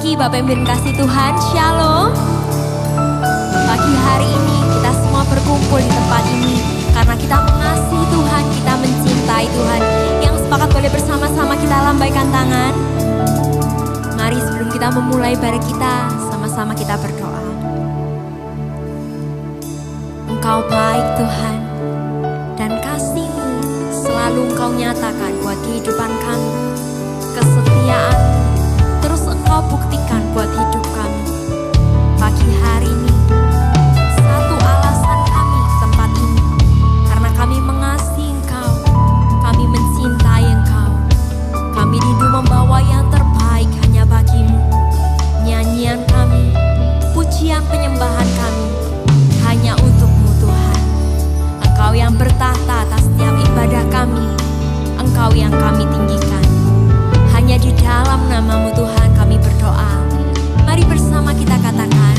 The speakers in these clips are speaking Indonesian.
pagi Bapak Ibu yang kasih Tuhan, Shalom. Pagi hari ini kita semua berkumpul di tempat ini karena kita mengasihi Tuhan, kita mencintai Tuhan. Yang sepakat boleh bersama-sama kita lambaikan tangan. Mari sebelum kita memulai ibadah kita, sama-sama kita berdoa. Engkau baik Tuhan, dan kasih-Mu selalu Engkau nyatakan buat kehidupan kami. Kesetiaan terus Engkau buktikan buat hidup kami. Pagi hari ini satu alasan kami di tempat ini, karena kami mengasihi Engkau, kami mencintai Engkau. Kami rindu membawa yang terbaik hanya bagi-Mu. Nyanyian kami, pujian penyembahan kami hanya untuk-Mu Tuhan. Engkau yang bertahta atas setiap ibadah kami, Engkau yang kami tinggikan. Hanya di dalam nama-Mu Tuhan kami berdoa. Mari bersama kita katakan,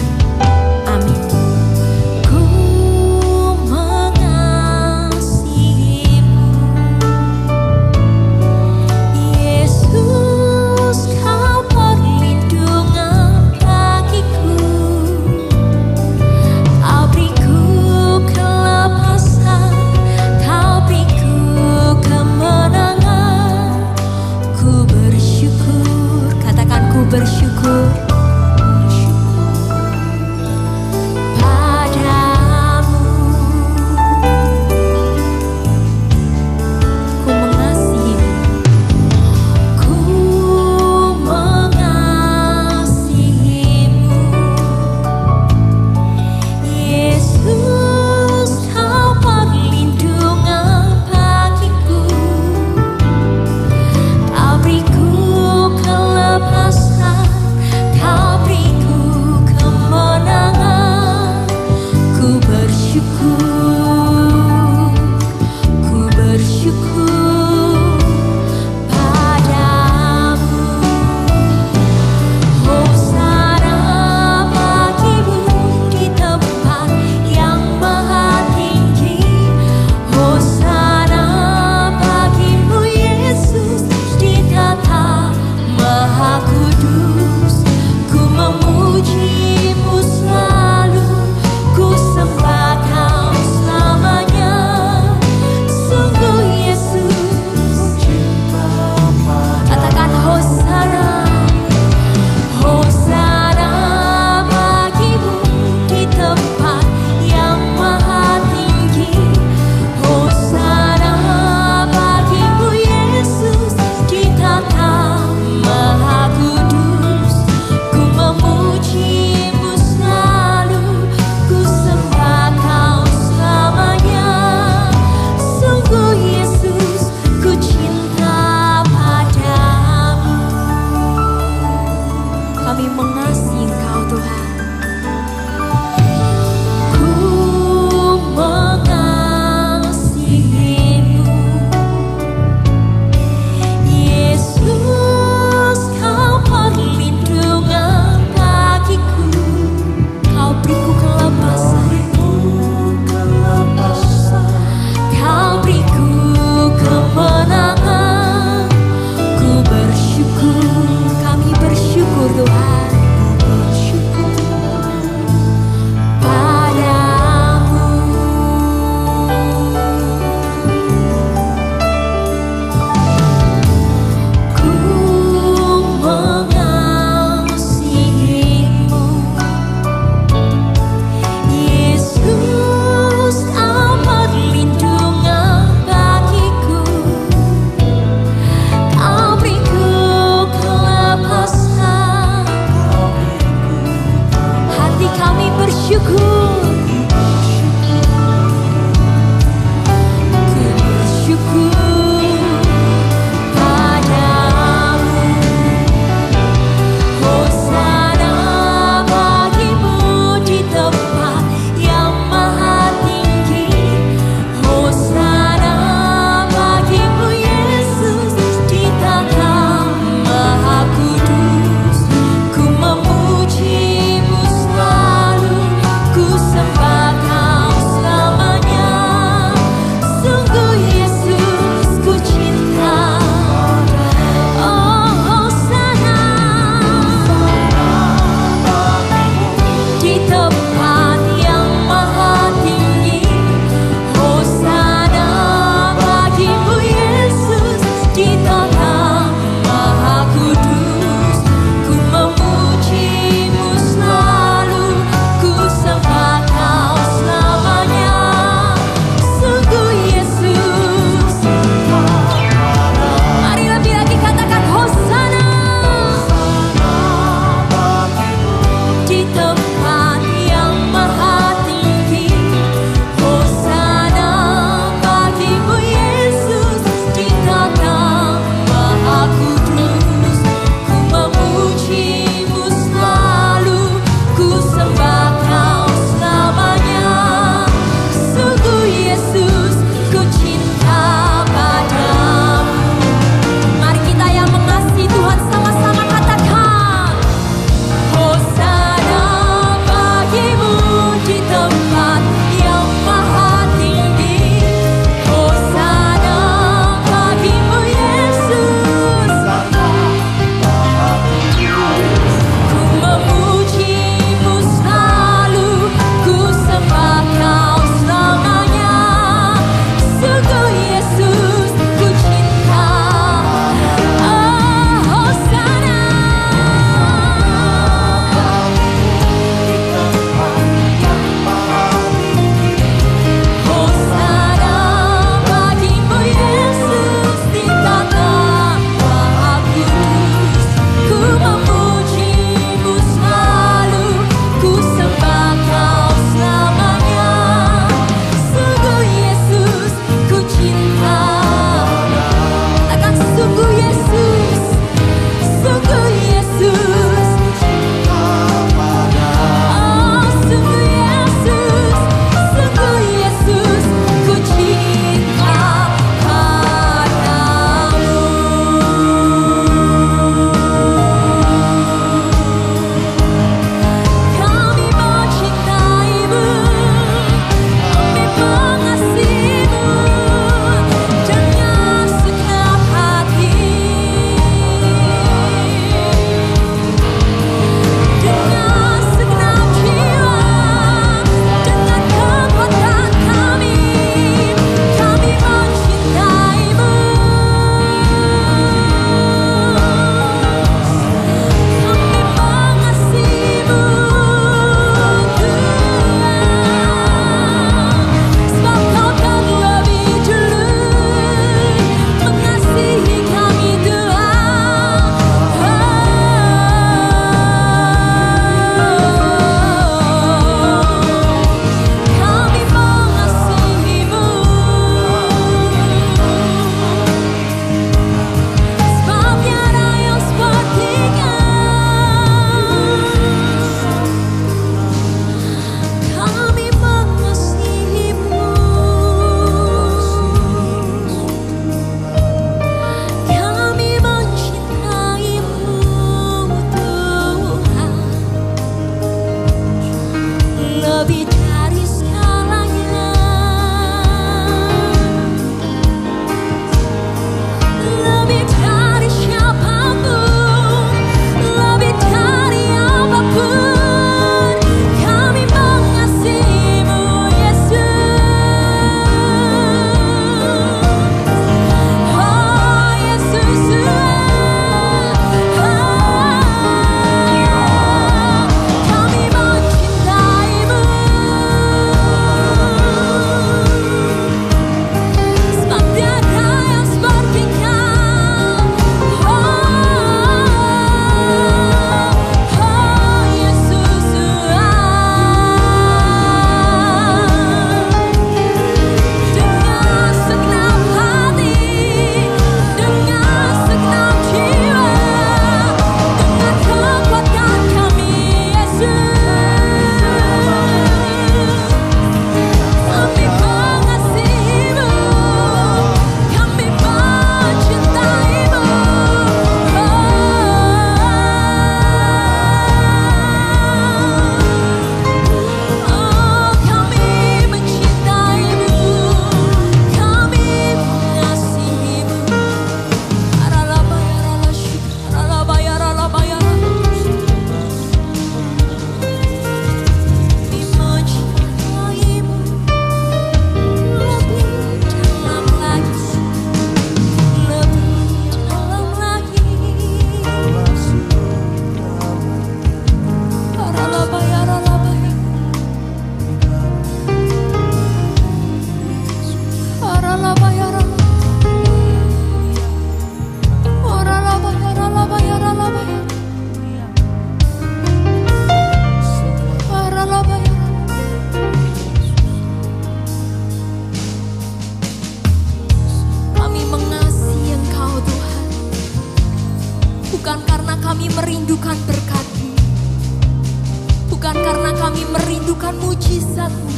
bukan mujizat-Mu,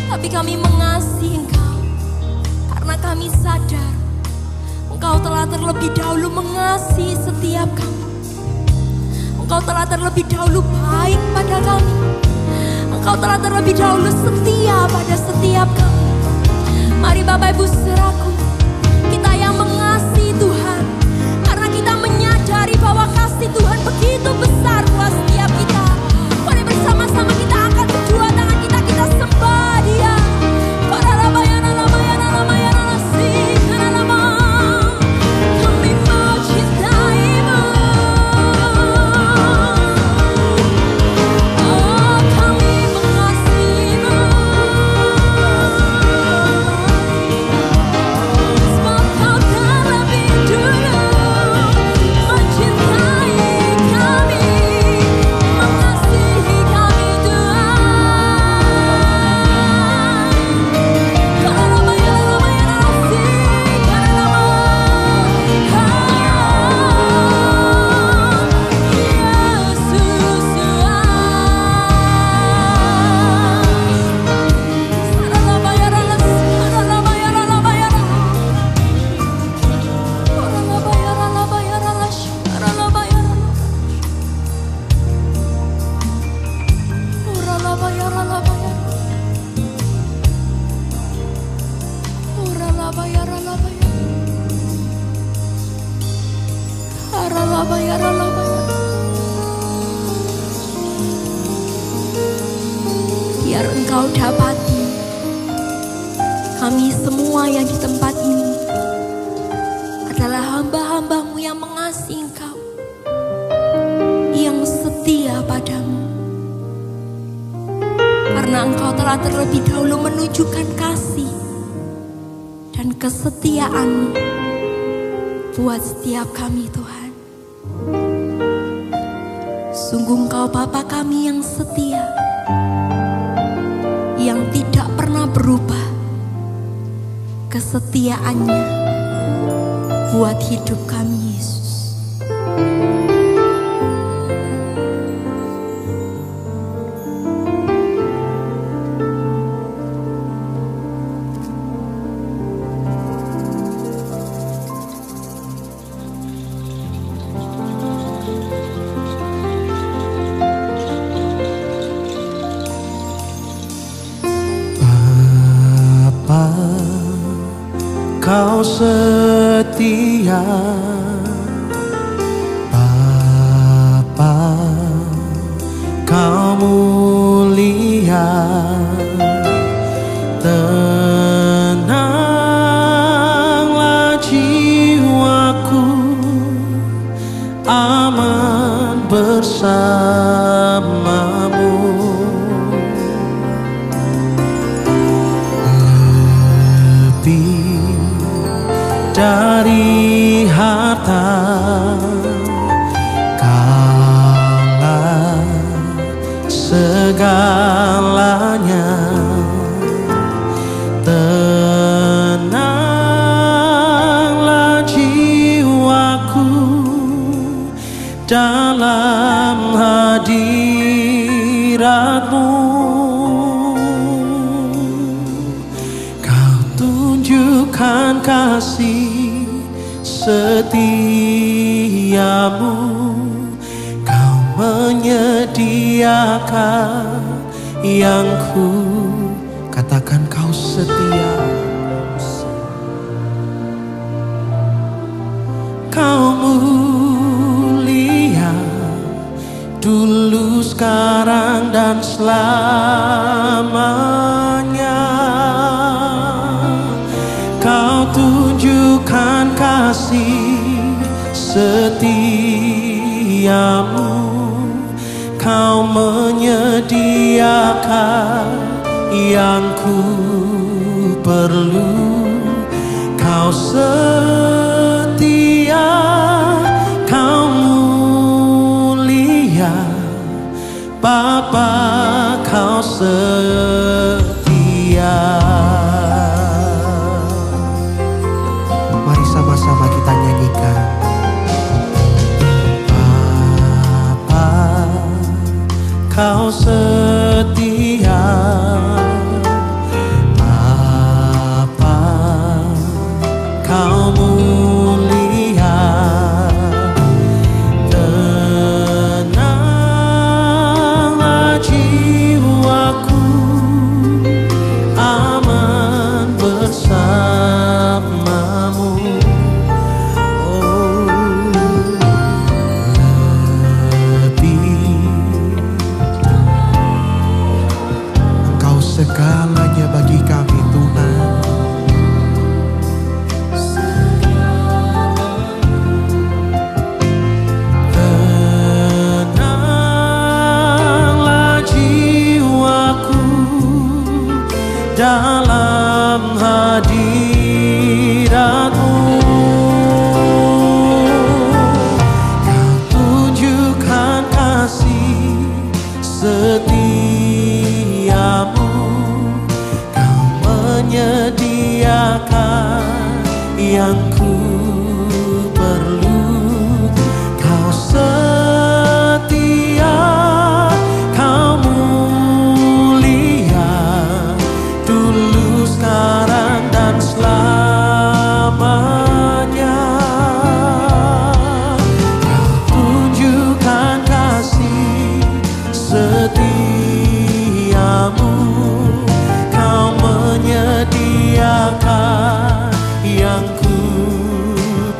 tapi kami mengasihi Engkau karena kami sadar Engkau telah terlebih dahulu mengasihi setiap kami. Engkau telah terlebih dahulu baik pada kami. Engkau telah terlebih dahulu setia pada setiap kami. Mari Bapak Ibu saudaraku, kita yang mengasihi Tuhan, karena kita menyadari bahwa kasih Tuhan begitu besar buat setiap kita. Mari bersama-sama kita angkat kedua tangan kita, kita sembah Dia. Kami mencintai-Mu. Oh, kami mengasihi-Mu. Sebab Kau terlebih dulu mencintai kami, mengasihi kami Tuhan. Biar Engkau dapati kami semua yang di tempat ini adalah hamba-hamba-Mu yang mengasihi Engkau, yang setia padamu. Karena Engkau telah terlebih dahulu menunjukkan kasih dan kesetiaan-Mu buat setiap kami Tuhan. Sungguh Engkau Bapa kami yang setia, yang tidak pernah berubah kesetiaannya buat hidup kami Yesus. Kau setia, Bapa, Kau mulia. Tenanglah jiwaku, aman bersamamu. Dari harta Kaulah segalanya. Tenanglah jiwaku dalam hadirat-Mu. Kau tunjukkan kasih setiamu, Kau menyediakan yang ku katakan. Kau setia, Kau mulia, dulu, sekarang, dan selamanya. Kau tunjukkan kasih setiamu, Kau menyediakan yang ku perlu. Kau setia, Kau mulia, Bapa, Kau setia. Mari sama-sama kita nyanyikan. Bapa, Kau setia. mulia. Bapa, kau mulia. Tenanglah jiwaku, aman bersamamu. Oh, Engkau segalanya bagi kami Tuhan. Tenanglah jiwaku dalam hadirat-Mu. Kau tunjukkan kasih setiamu, kau menyediakan yang ku perlu. Kau setia, kau mulia, dulu, sekarang, dan selamanya. Kau tunjukkan kasih setiamu, kau menyediakan yang ku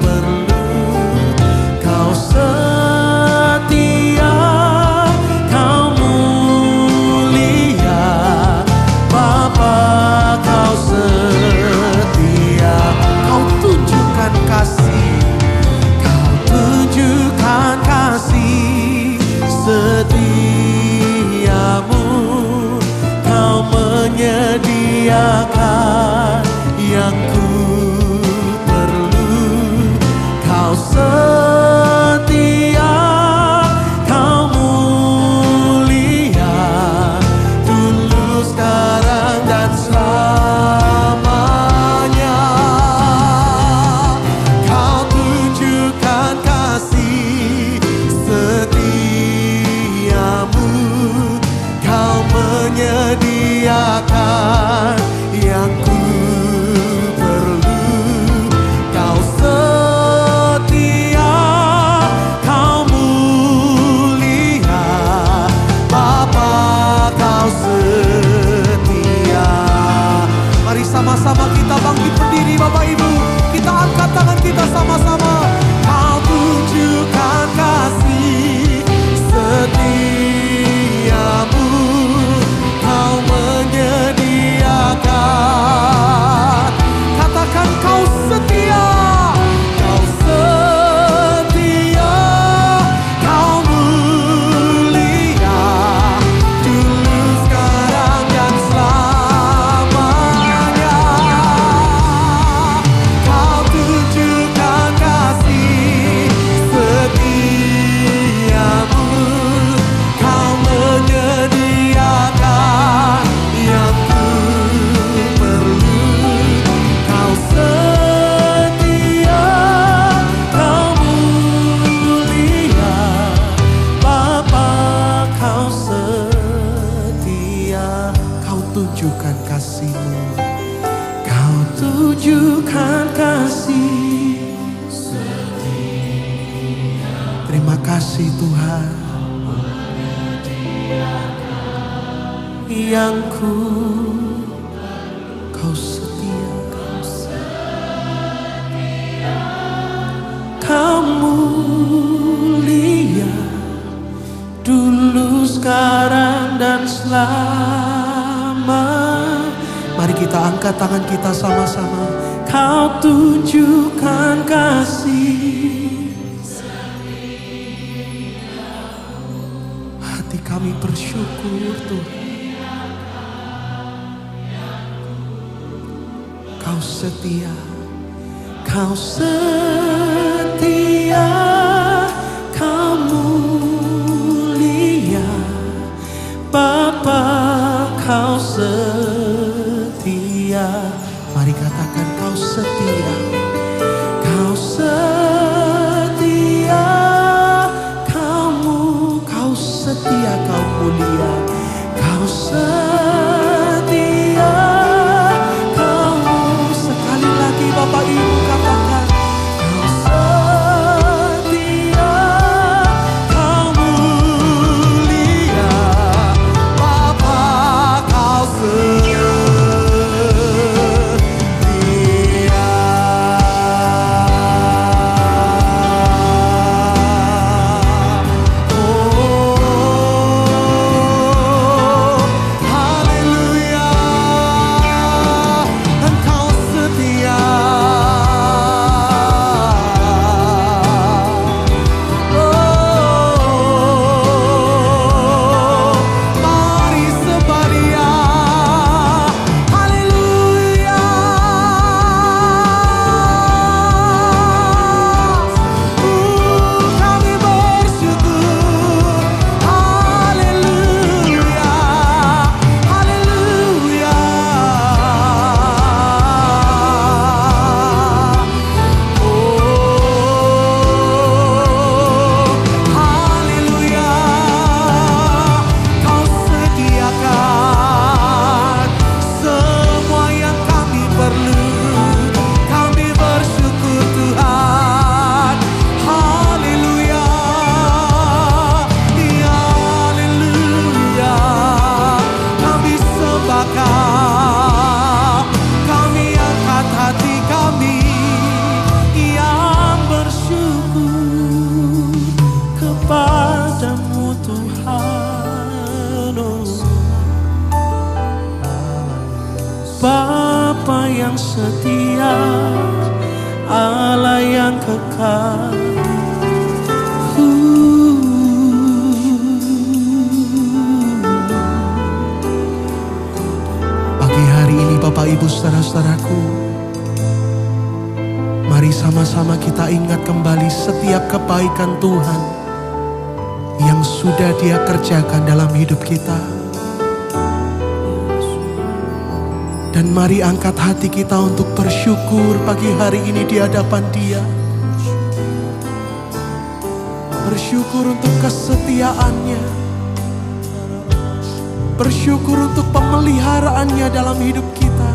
perlu. Kau setia, kau mulia, Bapa, kau setia. Kau tunjukkan kasih, kau tunjukkan kasih setiamu, kau menyediakan yang ku perlu. Kau setia, kau mulia, dulu, sekarang, dan selamanya. Kau tunjukkan kasih setiamu, kau menyediakan yang ku perlu. Kau setia, kau mulia, Bapa, kau setia. Mari sama-sama kita bangkit berdiri Bapak Ibu, kita angkat tangan kita sama-sama. Kau tunjukkan kasih setiamu, kau menyediakan. Katakan kau setia, kau setia, kau mulia, dulu, sekarang, dan selamanya. Kau tunjukkan kasih setiamu, kau menyediakan yang ku perlu. Kau setia, kau mulia, Bapa, kau setia. Kau tunjukkan kasih-Mu, kau tunjukkan kasih. Terima kasih Tuhan, yang ku, kau setia, kau mulia, dulu, sekarang, dan selama. Mari kita angkat tangan kita sama-sama. Kau tunjukkan kasih, hati kami bersyukur Tuhan. Kau setia, kau setia, kau mulia, Bapa, kau setia. Mari katakan kau setia, kau setia, kau setia, kau mulia, kau setia. kekal. Pagi hari ini Bapak Ibu saudara-saudaraku, mari sama-sama kita ingat kembali setiap kebaikan Tuhan yang sudah Dia kerjakan dalam hidup kita. Dan mari angkat hati kita untuk bersyukur pagi hari ini di hadapan Dia. Bersyukur untuk kesetiaannya. Bersyukur untuk pemeliharaannya dalam hidup kita.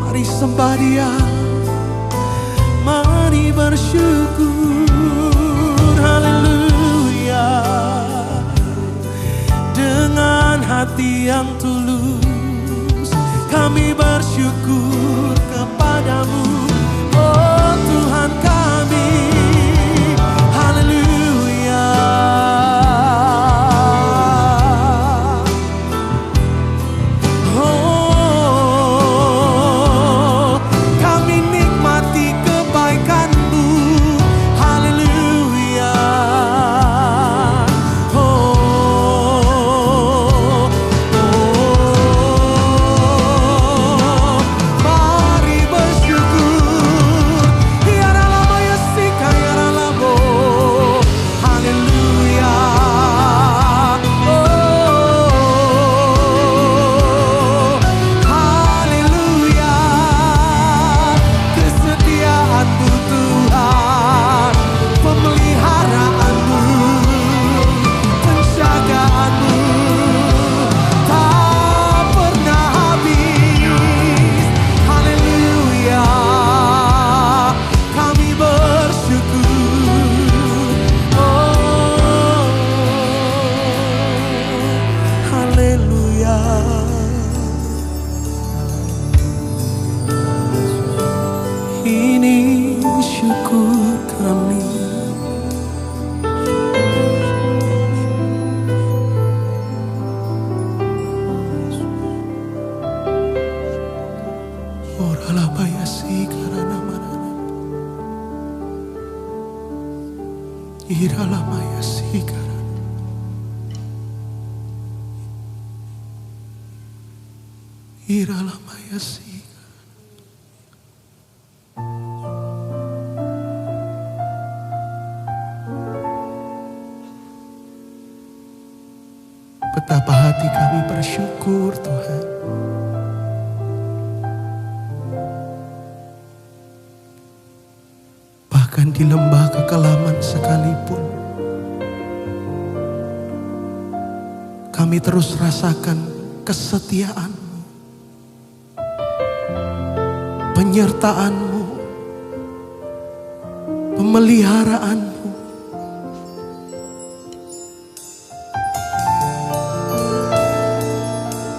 Mari sembah Dia. Mari bersyukur. Haleluya. Dengan hati yang tulus kami bersyukur kepadamu, oh Tuhan kami. Haleluya. Oh, kami nikmati kebaikan-Mu. Haleluya. Ini syukur kami. Oralah bayasi karana manana. Iralah bayasi karana. Iralah bayasi. Betapa hati kami bersyukur Tuhan. Bahkan di lembah kekelaman sekalipun, kami terus rasakan kesetiaan-Mu, penyertaan-Mu, pemeliharaan-Mu.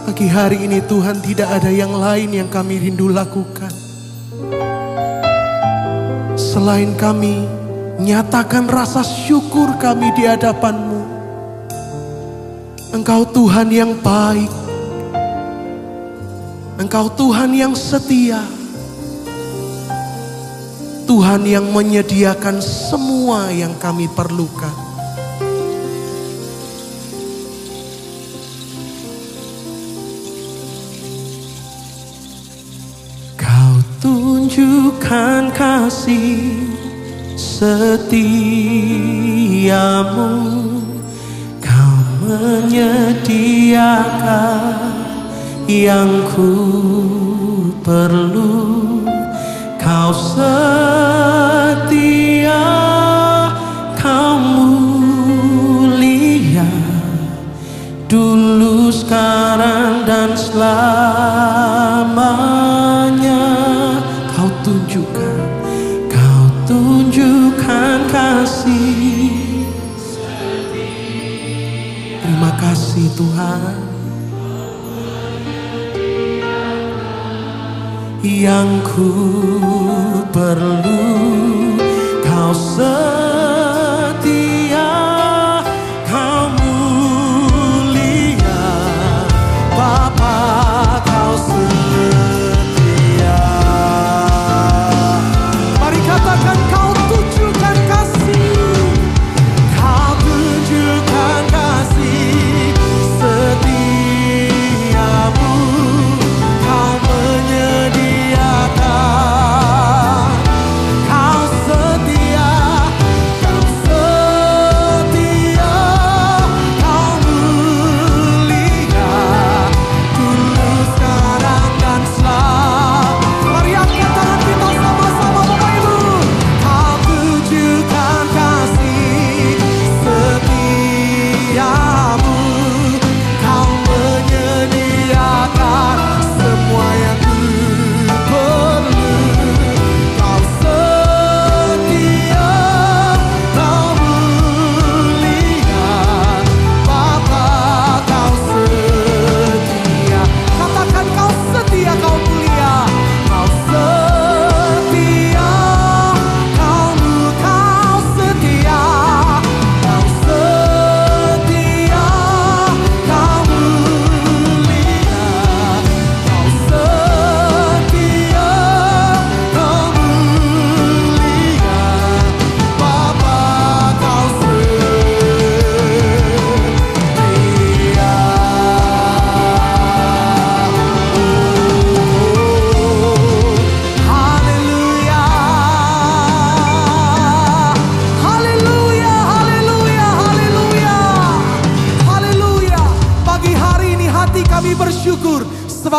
Pagi hari ini Tuhan, tidak ada yang lain yang kami rindu lakukan selain kami nyatakan rasa syukur kami di hadapan-Mu. Engkau Tuhan yang baik, Engkau Tuhan yang setia, Tuhan yang menyediakan semua yang kami perlukan. Tunjukkan kasih setiamu, Kau menyediakan yang ku perlu. Kau setia, Kau mulia, dulu, sekarang, dan selamanya. Kau tunjukkan kasih. Terima kasih Tuhan. Yang ku perlu, Kau setia, Kau mulia, Bapa, Kau setia.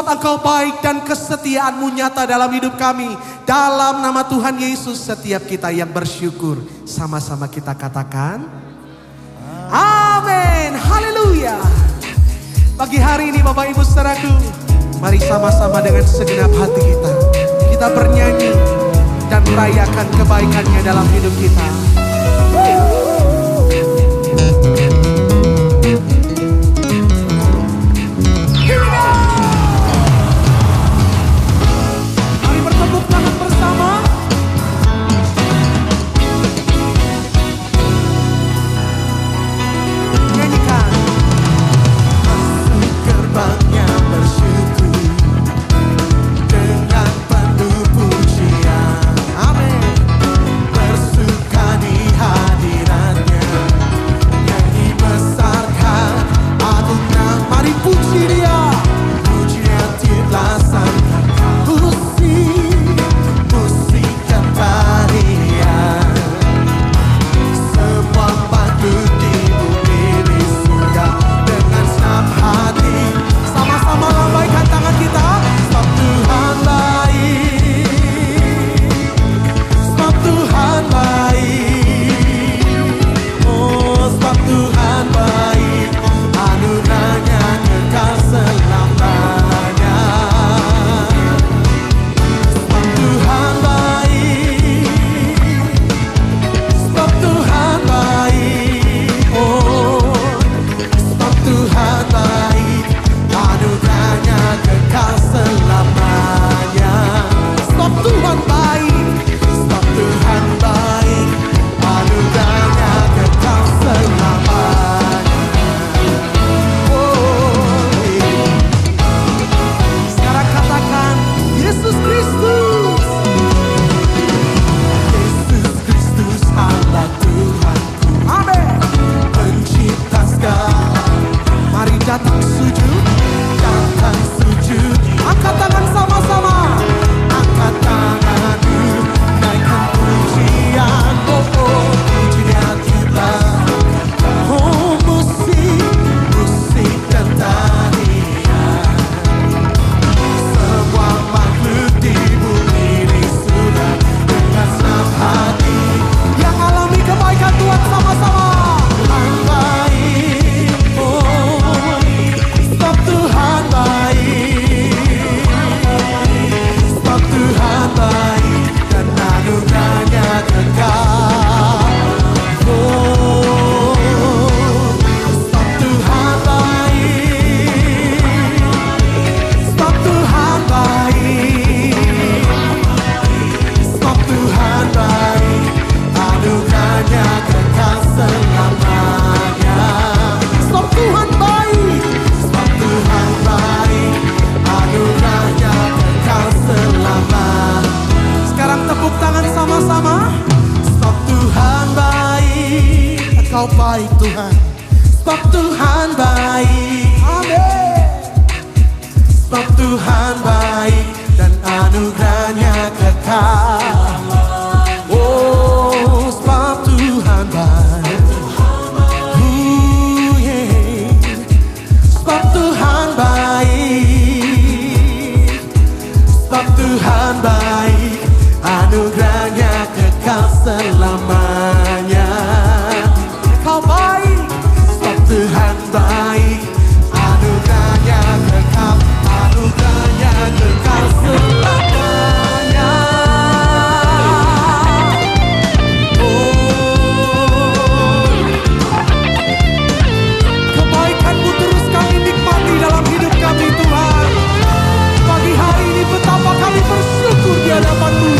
sebab Engkau baik dan kesetiaan-Mu nyata dalam hidup kami. Dalam nama Tuhan Yesus, setiap kita yang bersyukur, sama-sama kita katakan amin, haleluya. Pagi hari ini Bapak Ibu saudaraku, mari sama-sama dengan segenap hati kita bernyanyi dan merayakan kebaikannya dalam hidup kita. Mari bertepuk tangan bersama. Nyanyikan. Masuk gerbangnya bersyukur dengan penuh pujian. Amin. Bersuka di hadiratnya, nyanyi besarkan agung nama. Mari puji Dia, pujian tiada sangka. Musikan tarian, semua makhluk di bumi di surga dengan senang hati. Sama-sama lambaikan tangan kita. Sebab Tuhan baik, sebab Tuhan baik. Oh, sebab Tuhan baik, anugerahnya kekal selamanya. Sebab Tuhan baik, sebab Tuhan baik. Oh, sebab Tuhan baik, anugerahnya kekal selamanya. Sebab Tuhan baik, sebab Tuhan baik, anugerahnya kekal selamanya. Oh, sekarang katakan Yesus Kristus. Yesus Kristus Allah Tuhanku. Amin. Pencipta segala. Mari datang sujud, datang sujud. Angkat tangan sama-sama. Angkat tanganmu, naikkan pujian. Oh, oh, pujian kita. Oh, musik dan tarian. Semua makhluk di bumi di surga dengan senang hati yang alami kebaikan Tuhan sama-sama. Tuhan baik, oh, sebab Tuhan baik, sebab Tuhan baik dan anugerahnya kekal. Oh, sebab Tuhan baik, sebab Tuhan baik, sebab Tuhan baik, anugerahnya kekal selamanya. Sebab Tuhan baik, sebab Tuhan baik, anugerahnya kekal selamanya. Sekarang tepuk tangan sama-sama. Sebab Tuhan baik, Engkau baik Tuhan. Sebab Tuhan baik, amin. Sebab Tuhan baik dan anugerahnya kekal. Oh, sebab Tuhan baik. Yeah. Sebab Tuhan baik, sebab Tuhan baik, anugerahnya kekal selamanya. Kau baik, sebab Tuhan baik, anugerahnya kekal, anugerahnya kekal selamanya. Oh, kebaikan-Mu terus kami nikmati dalam hidup kami Tuhan. Pagi hari ini betapa kami bersyukur di hadapan-Mu.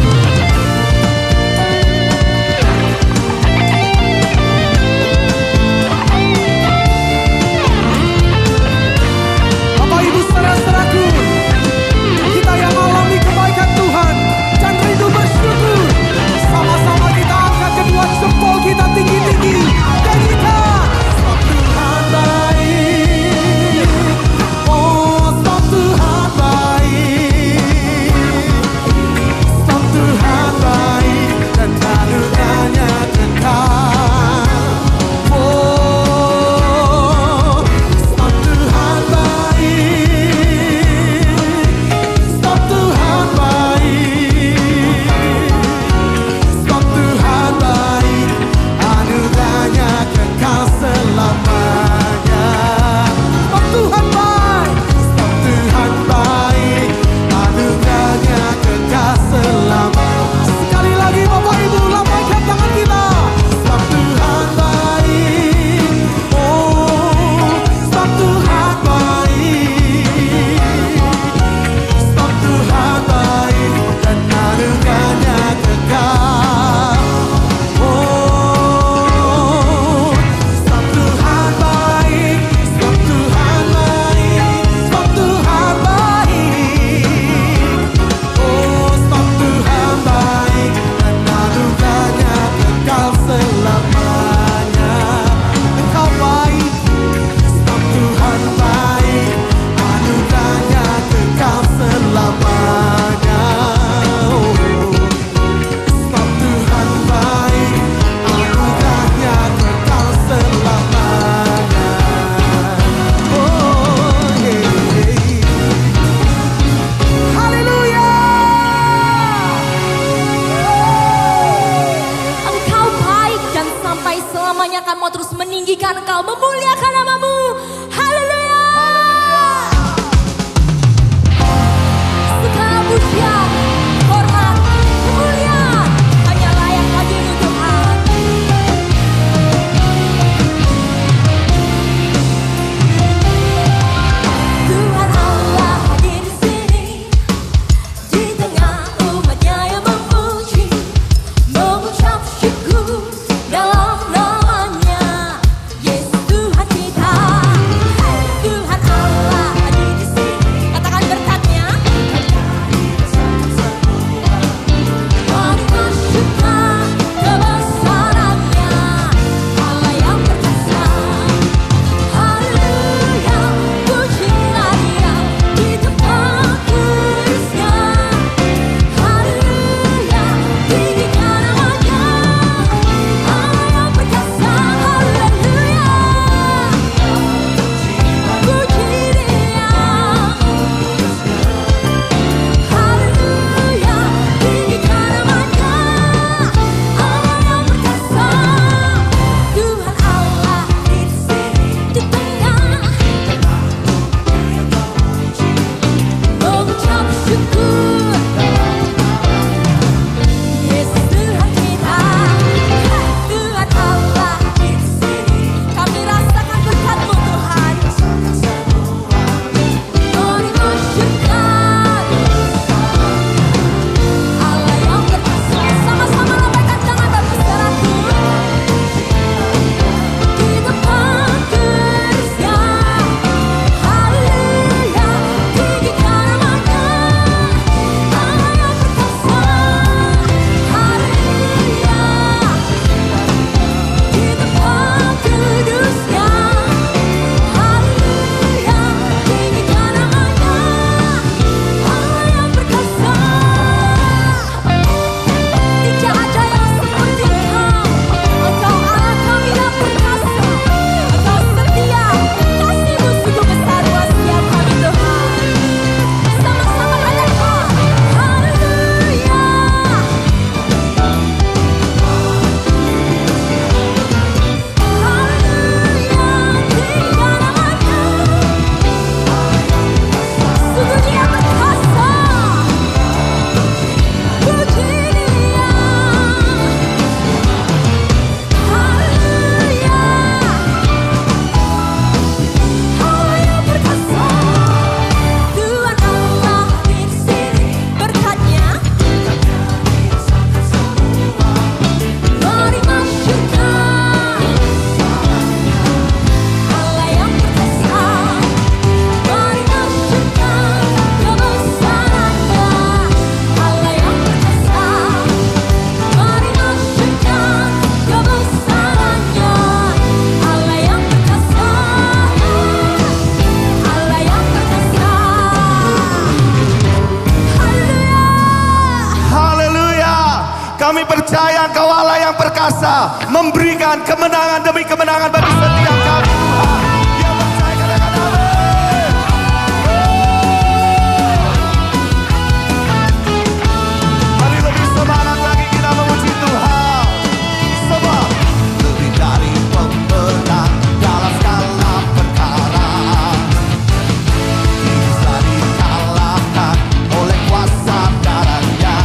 memungjikan Engkau, memuliakan nama-Mu. Haleluya. Segala pujian, hormat, kemuliaan hanya layak bagi-Mu Tuhan. Tuhan Allah hadir di sini, di tengah umatnya yang memuji, mengucap syukur dalam namanya, Yesus Tuhan kita. Tuhan Allah hadir di sini, katakan berkatnya. Mari bersyukur kebesarannya, Allah yang perkasa. Haleluya, pujilah Dia di tempat kudusnya. Haleluya, tinggikan namanya, Allah yang perkasa. Haleluya, puji Dia. Haleluya, tinggikan namanya, Allah yang perkasa. Tuhan Allah di sini, di tengah, mengucap syukur, Yesus Tuhan kita. Tuhan Allah di sini, kami rasakan berkat-Mu Tuhan. Mari bersyukur, Allah yang perkasa. Sama-sama lambaikan tangan dan berseru, di tempat kudusnya. Haleluya, tinggikan namanya, Allah yang perkasa. Haleluya, di tempat kudusnya. Haleluya, tinggikan namanya, Allah yang perkasa. Tidak ada yang seperti Engkau, Engkau Allah kami yang perkasa. Engkau setia, kasih-Mu sungguh besar buat setiap kami Tuhan. Sama-sama katakan, haleluya. Haleluya, tinggikan namanya, sungguh Dia perkasa. Puji Dia. Haleluya, Allah yang perkasa. Tuhan Allah di sini, berkat-Nya. Mari bersyukur, Allah yang perkasa. Mari bersyukur kebesarannya, Allah yang perkasa. Mari bersyukur kebesarannya, Allah yang perkasa. Allah yang perkasa. Haleluya. Haleluya. Kami percaya Engkau Allah yang perkasa, memberikan kemenangan demi kemenangan bagi setiap kami Tuhan. Yang percaya katakan amin. Mari lebih semangat lagi kita memuji Tuhan. Sebab lebih dari pemenang dalam segala perkara, bisa dikalahkan oleh kuasa darahnya.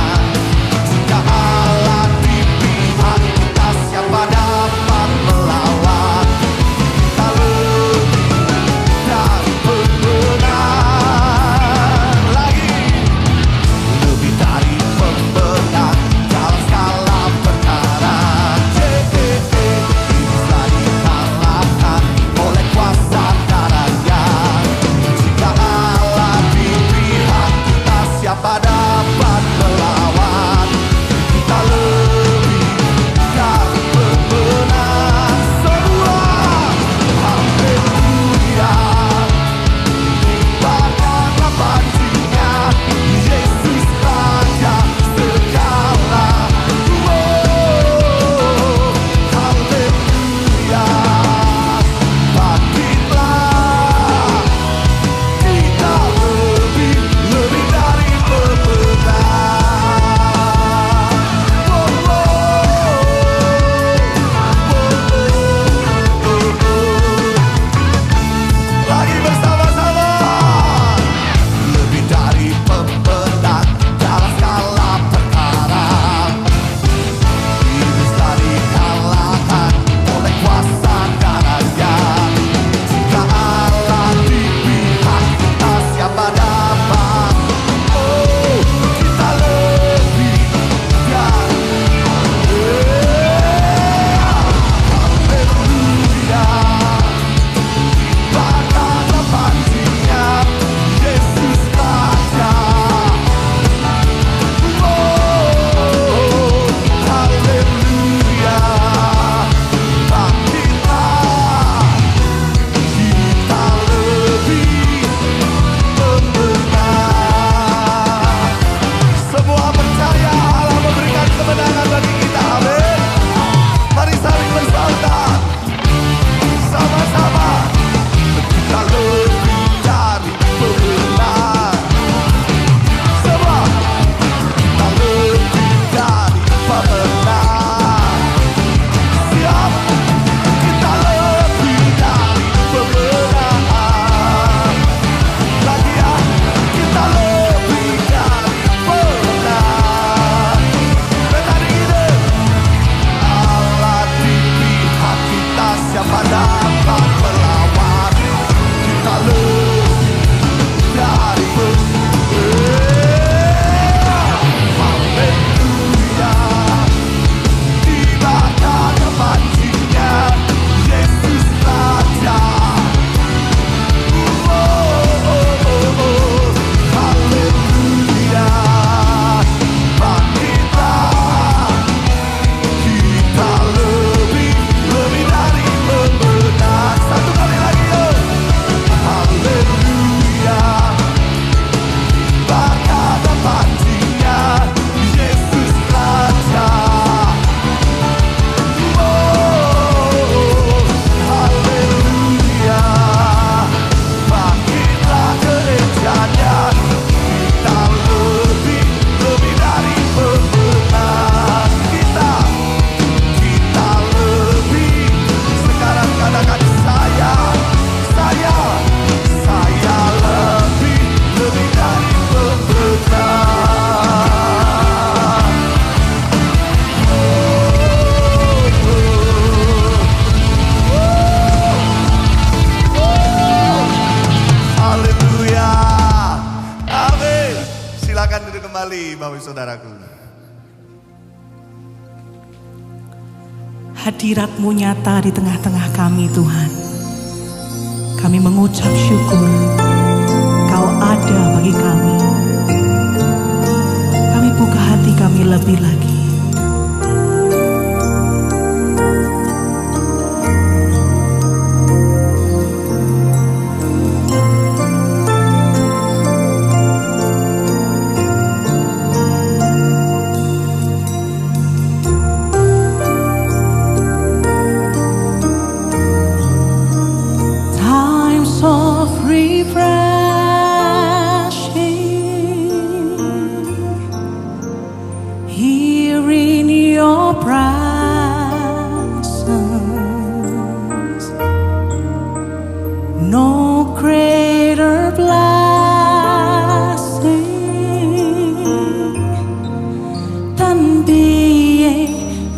Jika Allah di pihak kita, siapa dapat melawan? Kita Hadirat-Mu nyata di tengah-tengah kami Tuhan. Kami mengucap syukur Kau ada bagi kami. Kami buka hati kami lebih lagi. No greater blessing than being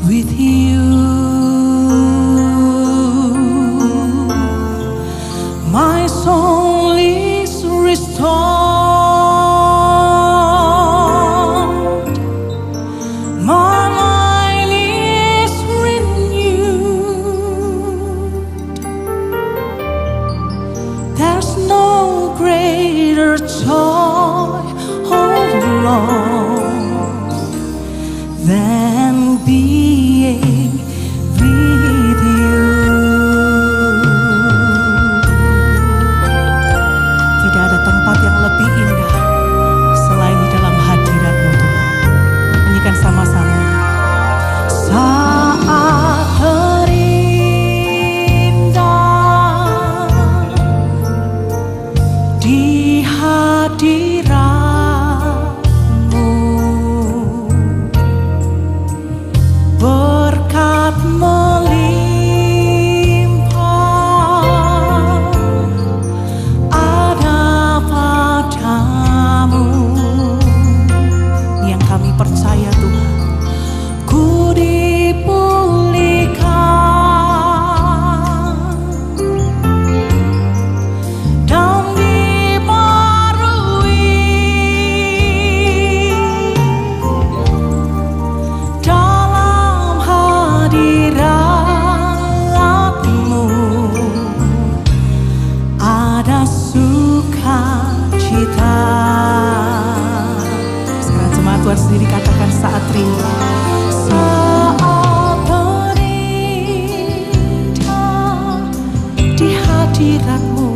with you. My soul is restored. My mind is renewed. There's no greater joy, oh Lord, than being with you. Tidak ada tempat yang lebih indah selain di dalam hadirat-Mu Tuhan. Nyanyikan sama-sama. Saat terindah di hadirat-Mu, berkat melimpah ada padamu. Ini yang kami percaya Tuhan. Ku dipulihkan dan dibarui dalam hadirat-Mu. Ada sukacita. Sekarang jemaat Tuhan sendiri katakan saat rindu. Saat terindah di hadirat-Mu.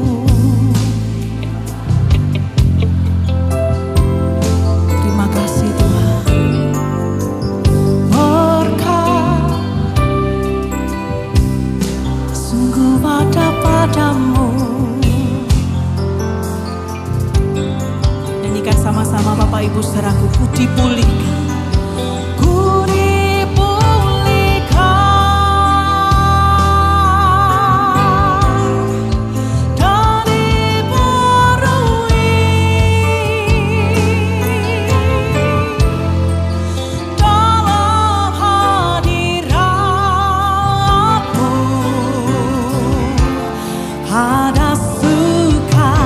Terima kasih Tuhan. Berkat sungguh ada padamu. Nyanyikan sama-sama Bapak Ibu saudaraku. Ku dipulihkan. Ku dipulihkan dan dibarui dalam hadirat-Mu. Ada sukacita.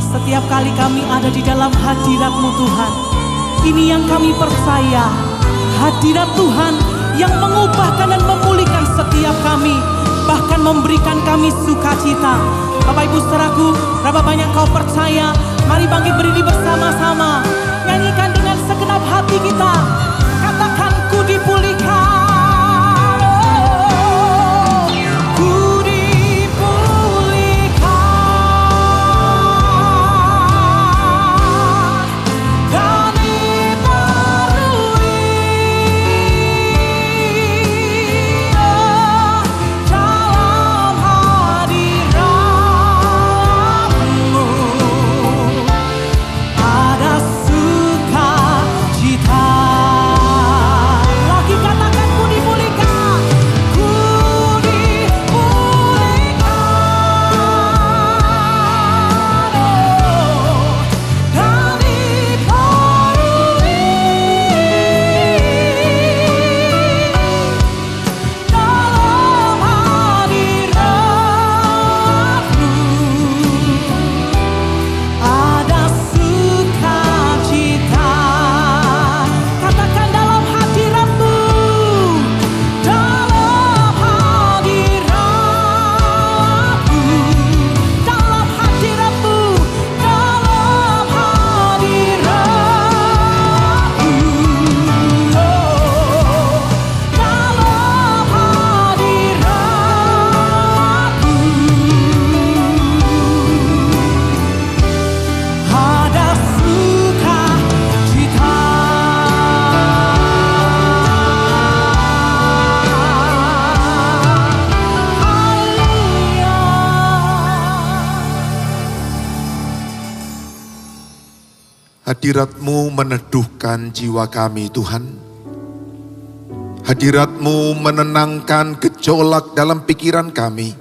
Setiap kali kami ada di dalam hadirat-Mu Tuhan, ini yang kami percaya. Hadirat Tuhan yang mengubahkan dan memulihkan setiap kami, bahkan memberikan kami sukacita. Bapak Ibu saudaraku, berapa banyak kau percaya? Mari bangkit berdiri bersama-sama, nyanyikan dengan segenap hati kita. Katakan ku dipulihkan. Ada Hadirat-Mu meneduhkan jiwa kami Tuhan. Hadirat-Mu menenangkan gejolak dalam pikiran kami.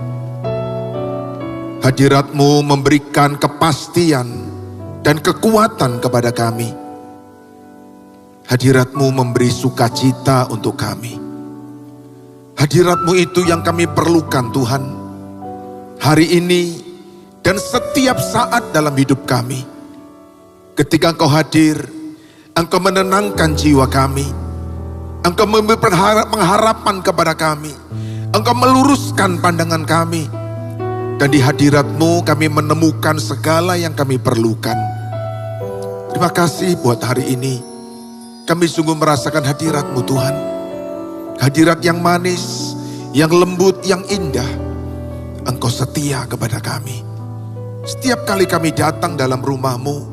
Hadirat-Mu memberikan kepastian dan kekuatan kepada kami. Hadirat-Mu memberi sukacita untuk kami. Hadirat-Mu itu yang kami perlukan Tuhan. Hari ini dan setiap saat dalam hidup kami. Ketika Engkau hadir, Engkau menenangkan jiwa kami. Engkau memberi pengharapan kepada kami. Engkau meluruskan pandangan kami. Dan di hadirat-Mu kami menemukan segala yang kami perlukan. Terima kasih buat hari ini. Kami sungguh merasakan hadirat-Mu Tuhan. Hadirat yang manis, yang lembut, yang indah. Engkau setia kepada kami. Setiap kali kami datang dalam rumah-Mu,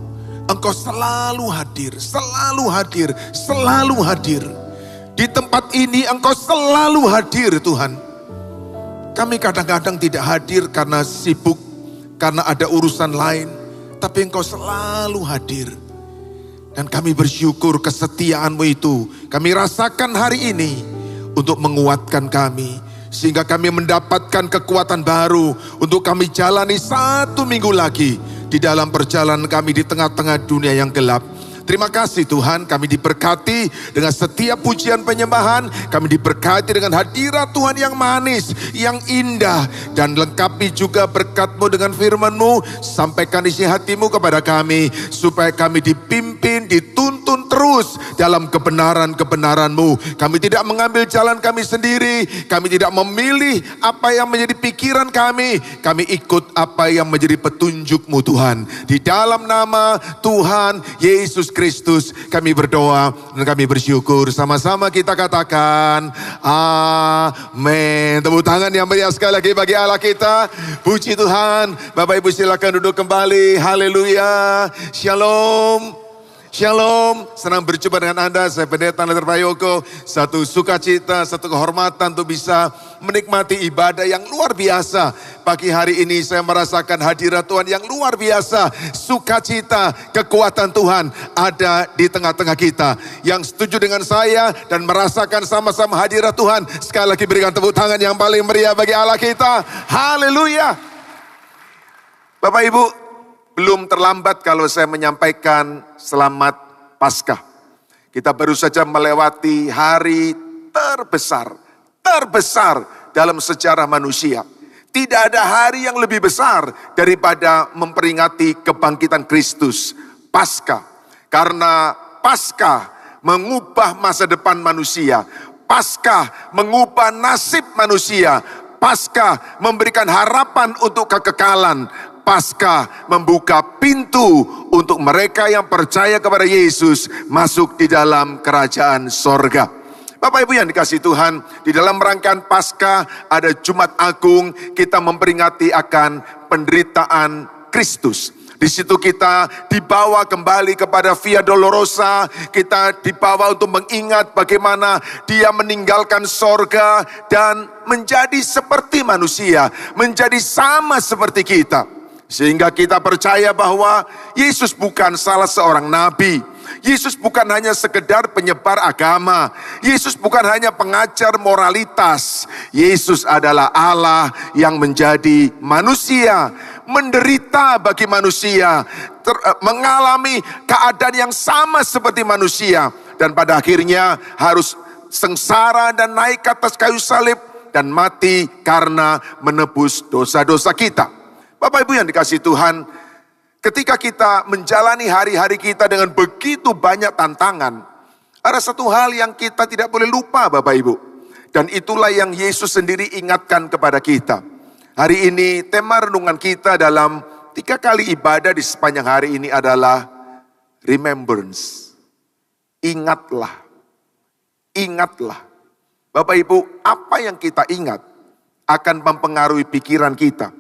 Engkau selalu hadir, selalu hadir, selalu hadir. Di tempat ini Engkau selalu hadir Tuhan. Kami kadang-kadang tidak hadir karena sibuk, karena ada urusan lain. Tapi Engkau selalu hadir. Dan kami bersyukur kesetiaan-Mu itu kami rasakan hari ini untuk menguatkan kami. Sehingga kami mendapatkan kekuatan baru untuk kami jalani 1 minggu lagi di dalam perjalanan kami di tengah-tengah dunia yang gelap. Terima kasih Tuhan, kami diberkati dengan setiap pujian penyembahan. Kami diberkati dengan hadirat Tuhan yang manis, yang indah. Dan lengkapi juga berkat-Mu dengan firman-Mu. Sampaikan isi hati-Mu kepada kami. Supaya kami dipimpin, dituntun terus dalam kebenaran-kebenaran-Mu. Kami tidak mengambil jalan kami sendiri. Kami tidak memilih apa yang menjadi pikiran kami. Kami ikut apa yang menjadi petunjuk-Mu Tuhan. Di dalam nama Tuhan Yesus Kristus kami berdoa dan kami bersyukur. Sama-sama kita katakan amin. Tepuk tangan yang meriah sekali lagi bagi Allah kita. Puji Tuhan. Bapak Ibu silakan duduk kembali. Haleluya. Shalom. Shalom, senang berjumpa dengan Anda. Saya Pendeta Nether Prayoko. Satu sukacita, satu kehormatan untuk bisa menikmati ibadah yang luar biasa. Pagi hari ini saya merasakan hadirat Tuhan yang luar biasa. Sukacita, kekuatan Tuhan ada di tengah-tengah kita. Yang setuju dengan saya dan merasakan sama-sama hadirat Tuhan, sekali lagi berikan tepuk tangan yang paling meriah bagi Allah kita. Haleluya. Bapak Ibu, belum terlambat kalau saya menyampaikan selamat Paskah. Kita baru saja melewati hari terbesar dalam sejarah manusia. Tidak ada hari yang lebih besar daripada memperingati kebangkitan Kristus, Paskah. Karena Paskah mengubah masa depan manusia. Paskah mengubah nasib manusia. Paskah memberikan harapan untuk kekekalan. Paskah membuka pintu untuk mereka yang percaya kepada Yesus masuk di dalam kerajaan sorga. Bapak Ibu yang dikasihi Tuhan, di dalam rangkaian Paskah ada Jumat Agung, kita memperingati akan penderitaan Kristus. Di situ kita dibawa kembali kepada Via Dolorosa, kita dibawa untuk mengingat bagaimana Dia meninggalkan sorga dan menjadi seperti manusia, menjadi sama seperti kita. Sehingga kita percaya bahwa Yesus bukan salah seorang nabi. Yesus bukan hanya sekedar penyebar agama. Yesus bukan hanya pengajar moralitas. Yesus adalah Allah yang menjadi manusia, menderita bagi manusia, mengalami keadaan yang sama seperti manusia. Dan pada akhirnya harus sengsara dan naik ke atas kayu salib dan mati karena menebus dosa-dosa kita. Bapak Ibu yang dikasihi Tuhan, ketika kita menjalani hari-hari kita dengan begitu banyak tantangan, ada satu hal yang kita tidak boleh lupa Bapak Ibu. Dan itulah yang Yesus sendiri ingatkan kepada kita. Hari ini tema renungan kita dalam 3 kali ibadah di sepanjang hari ini adalah remembrance. Ingatlah. Ingatlah. Bapak Ibu, apa yang kita ingat akan mempengaruhi pikiran kita.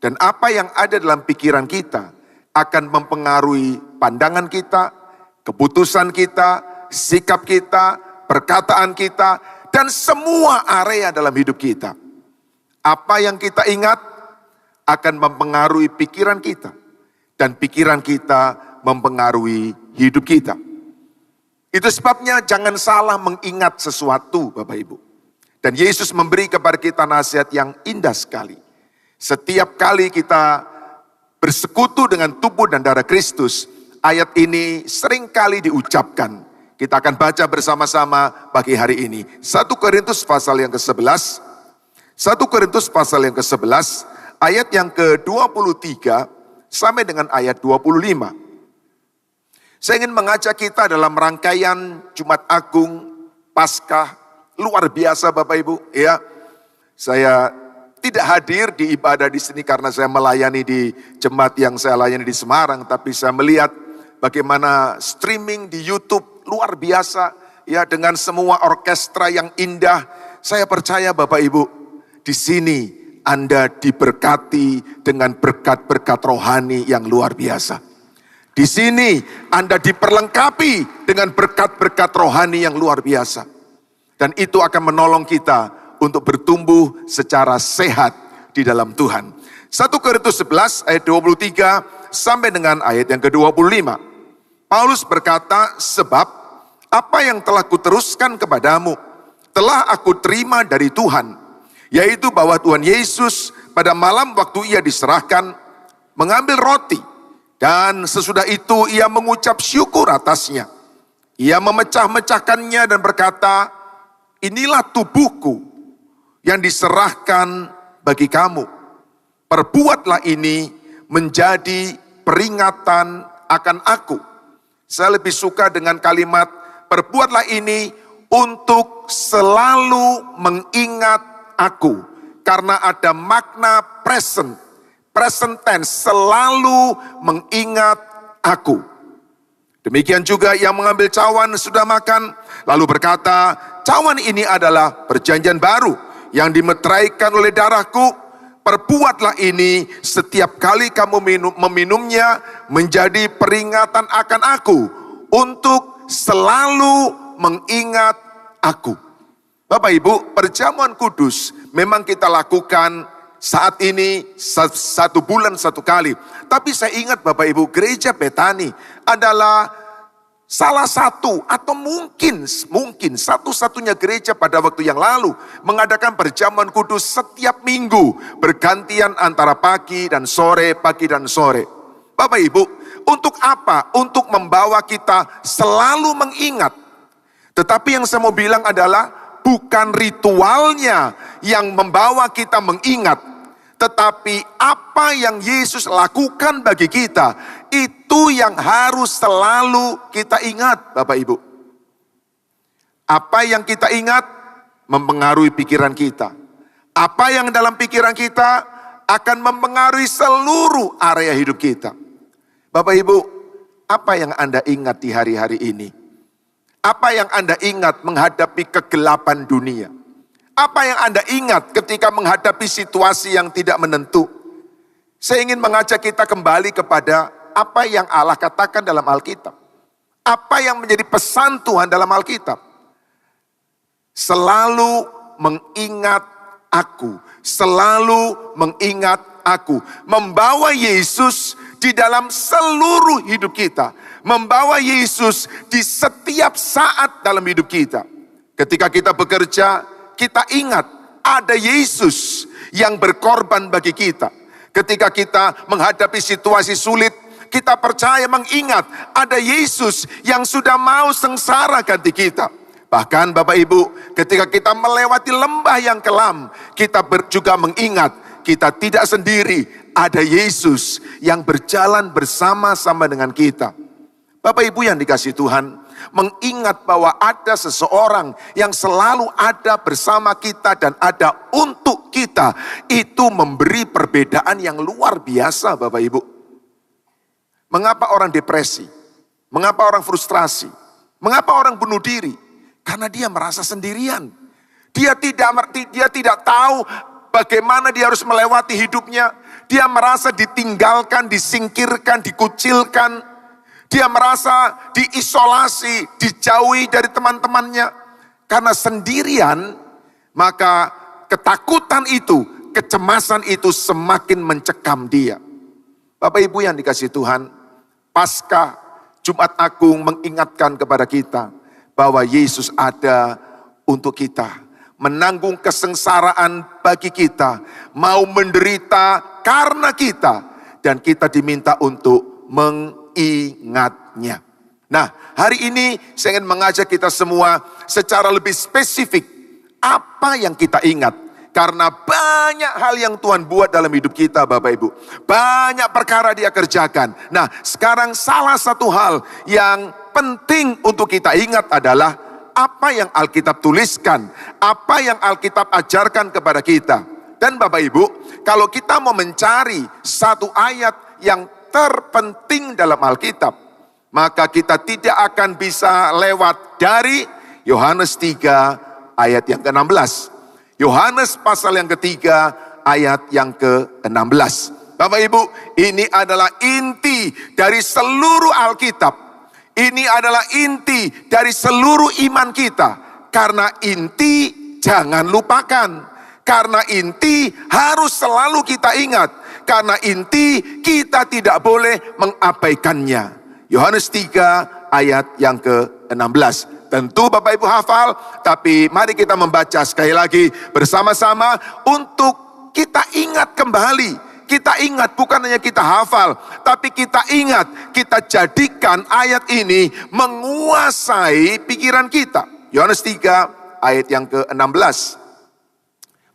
Dan apa yang ada dalam pikiran kita akan mempengaruhi pandangan kita, keputusan kita, sikap kita, perkataan kita, dan semua area dalam hidup kita. Apa yang kita ingat akan mempengaruhi pikiran kita. Dan pikiran kita mempengaruhi hidup kita. Itu sebabnya jangan salah mengingat sesuatu, Bapak Ibu. Dan Yesus memberi kepada kita nasihat yang indah sekali. Setiap kali kita bersekutu dengan tubuh dan darah Kristus, ayat ini sering kali diucapkan. Kita akan baca bersama-sama pagi hari ini. 1 Korintus pasal yang ke-11. 1 Korintus pasal yang ke-11, ayat yang ke-23 sampai dengan ayat 25. Saya ingin mengajak kita dalam rangkaian Jumat Agung, Paskah, luar biasa Bapak Ibu. Ya, saya tidak hadir di ibadah di sini karena saya melayani di jemaat yang saya layani di Semarang. Tapi saya melihat bagaimana streaming di YouTube luar biasa. Ya, dengan semua orkestra yang indah. Saya percaya Bapak Ibu, di sini Anda diberkati dengan berkat-berkat rohani yang luar biasa. Di sini Anda diperlengkapi dengan berkat-berkat rohani yang luar biasa. Dan itu akan menolong kita untuk bertumbuh secara sehat di dalam Tuhan. 1 Korintus 11 ayat 23 sampai dengan ayat yang ke-25. Paulus berkata, sebab apa yang telah kuteruskan kepadamu, telah aku terima dari Tuhan, yaitu bahwa Tuhan Yesus pada malam waktu ia diserahkan, mengambil roti, dan sesudah itu ia mengucap syukur atasnya. Ia memecah-mecahkannya dan berkata, inilah tubuhku yang diserahkan bagi kamu. Perbuatlah ini menjadi peringatan akan aku. Saya lebih suka dengan kalimat, perbuatlah ini untuk selalu mengingat aku. Karena ada makna present tense, selalu mengingat aku. Demikian juga yang mengambil cawan sudah makan, lalu berkata, cawan ini adalah perjanjian baru yang dimeteraikan oleh darahku. Perbuatlah ini setiap kali kamu meminumnya menjadi peringatan akan aku, untuk selalu mengingat aku. Bapak Ibu, perjamuan kudus memang kita lakukan saat ini 1 bulan 1 kali. Tapi saya ingat Bapak Ibu, gereja Betani adalah salah satu atau mungkin satu-satunya gereja pada waktu yang lalu mengadakan perjamuan kudus setiap minggu, bergantian antara pagi dan sore, pagi dan sore. Bapak Ibu, untuk apa? Untuk membawa kita selalu mengingat. Tetapi yang saya mau bilang adalah bukan ritualnya yang membawa kita mengingat, tetapi apa yang Yesus lakukan bagi kita, itu yang harus selalu kita ingat, Bapak Ibu. Apa yang kita ingat mempengaruhi pikiran kita. Apa yang dalam pikiran kita akan mempengaruhi seluruh area hidup kita. Bapak Ibu, apa yang Anda ingat di hari-hari ini? Apa yang Anda ingat menghadapi kegelapan dunia? Apa yang Anda ingat ketika menghadapi situasi yang tidak menentu? Saya ingin mengajak kita kembali kepada apa yang Allah katakan dalam Alkitab. Apa yang menjadi pesan Tuhan dalam Alkitab. Selalu mengingat aku. Selalu mengingat aku. Membawa Yesus di dalam seluruh hidup kita. Membawa Yesus di setiap saat dalam hidup kita. Ketika kita bekerja, kita ingat ada Yesus yang berkorban bagi kita. Ketika kita menghadapi situasi sulit, kita percaya mengingat ada Yesus yang sudah mau sengsara ganti kita. Bahkan Bapak Ibu, ketika kita melewati lembah yang kelam, kita juga mengingat kita tidak sendiri. Ada Yesus yang berjalan bersama-sama dengan kita. Bapak Ibu yang dikasihi Tuhan, mengingat bahwa ada seseorang yang selalu ada bersama kita dan ada untuk kita, itu memberi perbedaan yang luar biasa Bapak Ibu. Mengapa orang depresi? Mengapa orang frustrasi? Mengapa orang bunuh diri? Karena dia merasa sendirian. Dia tidak tahu bagaimana dia harus melewati hidupnya. Dia merasa ditinggalkan, disingkirkan, dikucilkan. Dia merasa diisolasi, dijauhi dari teman-temannya. Karena sendirian, maka ketakutan itu, kecemasan itu semakin mencekam dia. Bapak Ibu yang dikasihi Tuhan, Paskah, Jumat Agung mengingatkan kepada kita bahwa Yesus ada untuk kita. Menanggung kesengsaraan bagi kita, mau menderita karena kita, dan kita diminta untuk mengingatnya. Nah, hari ini saya ingin mengajak kita semua secara lebih spesifik, apa yang kita ingat. Karena banyak hal yang Tuhan buat dalam hidup kita, Bapak Ibu. Banyak perkara Dia kerjakan. Nah, sekarang salah satu hal yang penting untuk kita ingat adalah apa yang Alkitab tuliskan, apa yang Alkitab ajarkan kepada kita. Dan Bapak Ibu, kalau kita mau mencari satu ayat yang terpenting dalam Alkitab, maka kita tidak akan bisa lewat dari Yohanes 3 ayat yang ke-16. Yohanes pasal yang ketiga ayat yang ke-16. Bapak Ibu, ini adalah inti dari seluruh Alkitab. Ini adalah inti dari seluruh iman kita. Karena inti jangan lupakan. Karena inti harus selalu kita ingat. Karena inti kita tidak boleh mengabaikannya. Yohanes 3 ayat yang ke-16. Tentu Bapak Ibu hafal, tapi mari kita membaca sekali lagi bersama-sama untuk kita ingat kembali. Kita ingat, bukan hanya kita hafal, tapi kita ingat, kita jadikan ayat ini menguasai pikiran kita. Yohanes 3 ayat yang ke-16.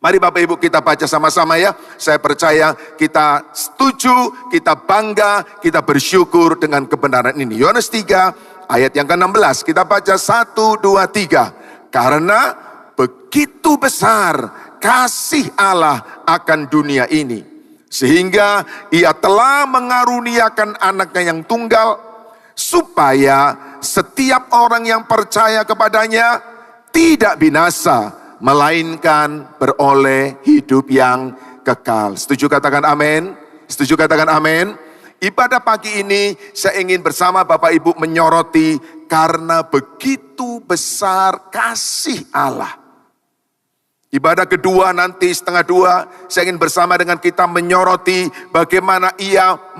Mari Bapak Ibu kita baca sama-sama ya. Saya percaya kita setuju, kita bangga, kita bersyukur dengan kebenaran ini. Yohanes 3 ayat yang ke-16, kita baca 1, 2, 3. Karena begitu besar kasih Allah akan dunia ini, sehingga Ia telah mengaruniakan anaknya yang tunggal, supaya setiap orang yang percaya kepadanya tidak binasa, melainkan beroleh hidup yang kekal. Setuju katakan amin? Setuju katakan amin? Ibadah pagi ini saya ingin bersama Bapak Ibu menyoroti karena begitu besar kasih Allah. Ibadah kedua nanti 1:30 saya ingin bersama dengan kita menyoroti bagaimana Ia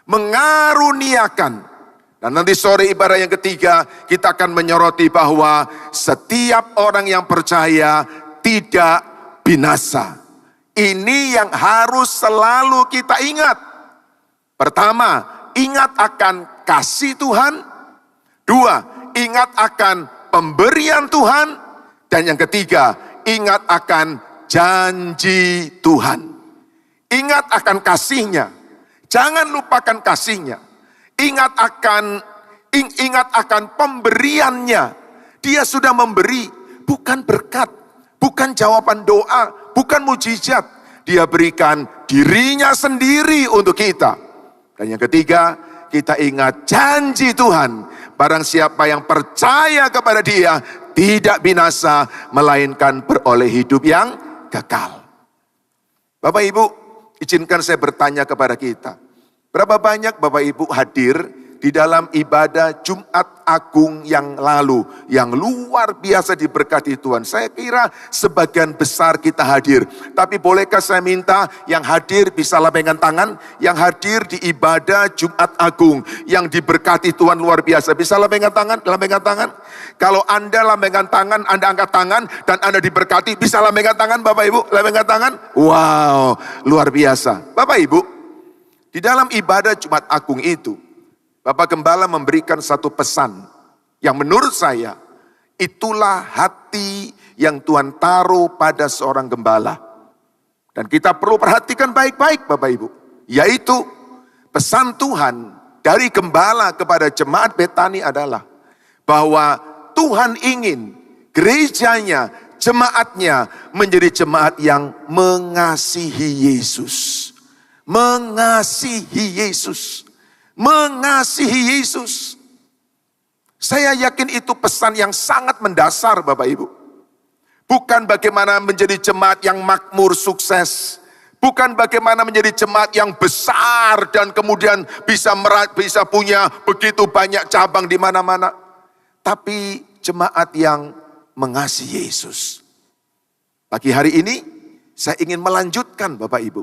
mengaruniakan. Dan nanti sore ibadah yang ketiga kita akan menyoroti bahwa setiap orang yang percaya tidak binasa. Ini yang harus selalu kita ingat. Pertama, ingat akan kasih Tuhan. 2, ingat akan pemberian Tuhan. Dan yang ketiga, ingat akan janji Tuhan. Ingat akan kasih-Nya. Jangan lupakan kasih-Nya. Ingat akan pemberiannya. Dia sudah memberi, bukan berkat, bukan jawaban doa, bukan mujizat. Dia berikan dirinya sendiri untuk kita. Dan yang ketiga, kita ingat janji Tuhan. Barang siapa yang percaya kepada Dia, tidak binasa, melainkan beroleh hidup yang kekal. Bapak Ibu, izinkan saya bertanya kepada kita. Berapa banyak Bapak Ibu hadir di dalam ibadah Jumat Agung yang lalu, yang luar biasa diberkati Tuhan. Saya kira sebagian besar kita hadir. Tapi bolehkah saya minta yang hadir bisa lambaikan tangan, yang hadir di ibadah Jumat Agung, yang diberkati Tuhan luar biasa, bisa lambaikan tangan, lambaikan tangan. Kalau Anda lambaikan tangan, Anda angkat tangan, dan Anda diberkati, bisa lambaikan tangan Bapak Ibu, lambaikan tangan. Wow, luar biasa. Bapak Ibu, di dalam ibadah Jumat Agung itu, Bapak Gembala memberikan satu pesan yang menurut saya itulah hati yang Tuhan taruh pada seorang gembala. Dan kita perlu perhatikan baik-baik Bapak Ibu. Yaitu pesan Tuhan dari gembala kepada jemaat Betani adalah bahwa Tuhan ingin gerejanya, jemaatnya menjadi jemaat yang mengasihi Yesus. Mengasihi Yesus. Mengasihi Yesus. Saya yakin itu pesan yang sangat mendasar Bapak Ibu. Bukan bagaimana menjadi jemaat yang makmur sukses. Bukan bagaimana menjadi jemaat yang besar dan kemudian bisa punya begitu banyak cabang di mana-mana. Tapi jemaat yang mengasihi Yesus. Pagi hari ini saya ingin melanjutkan Bapak Ibu.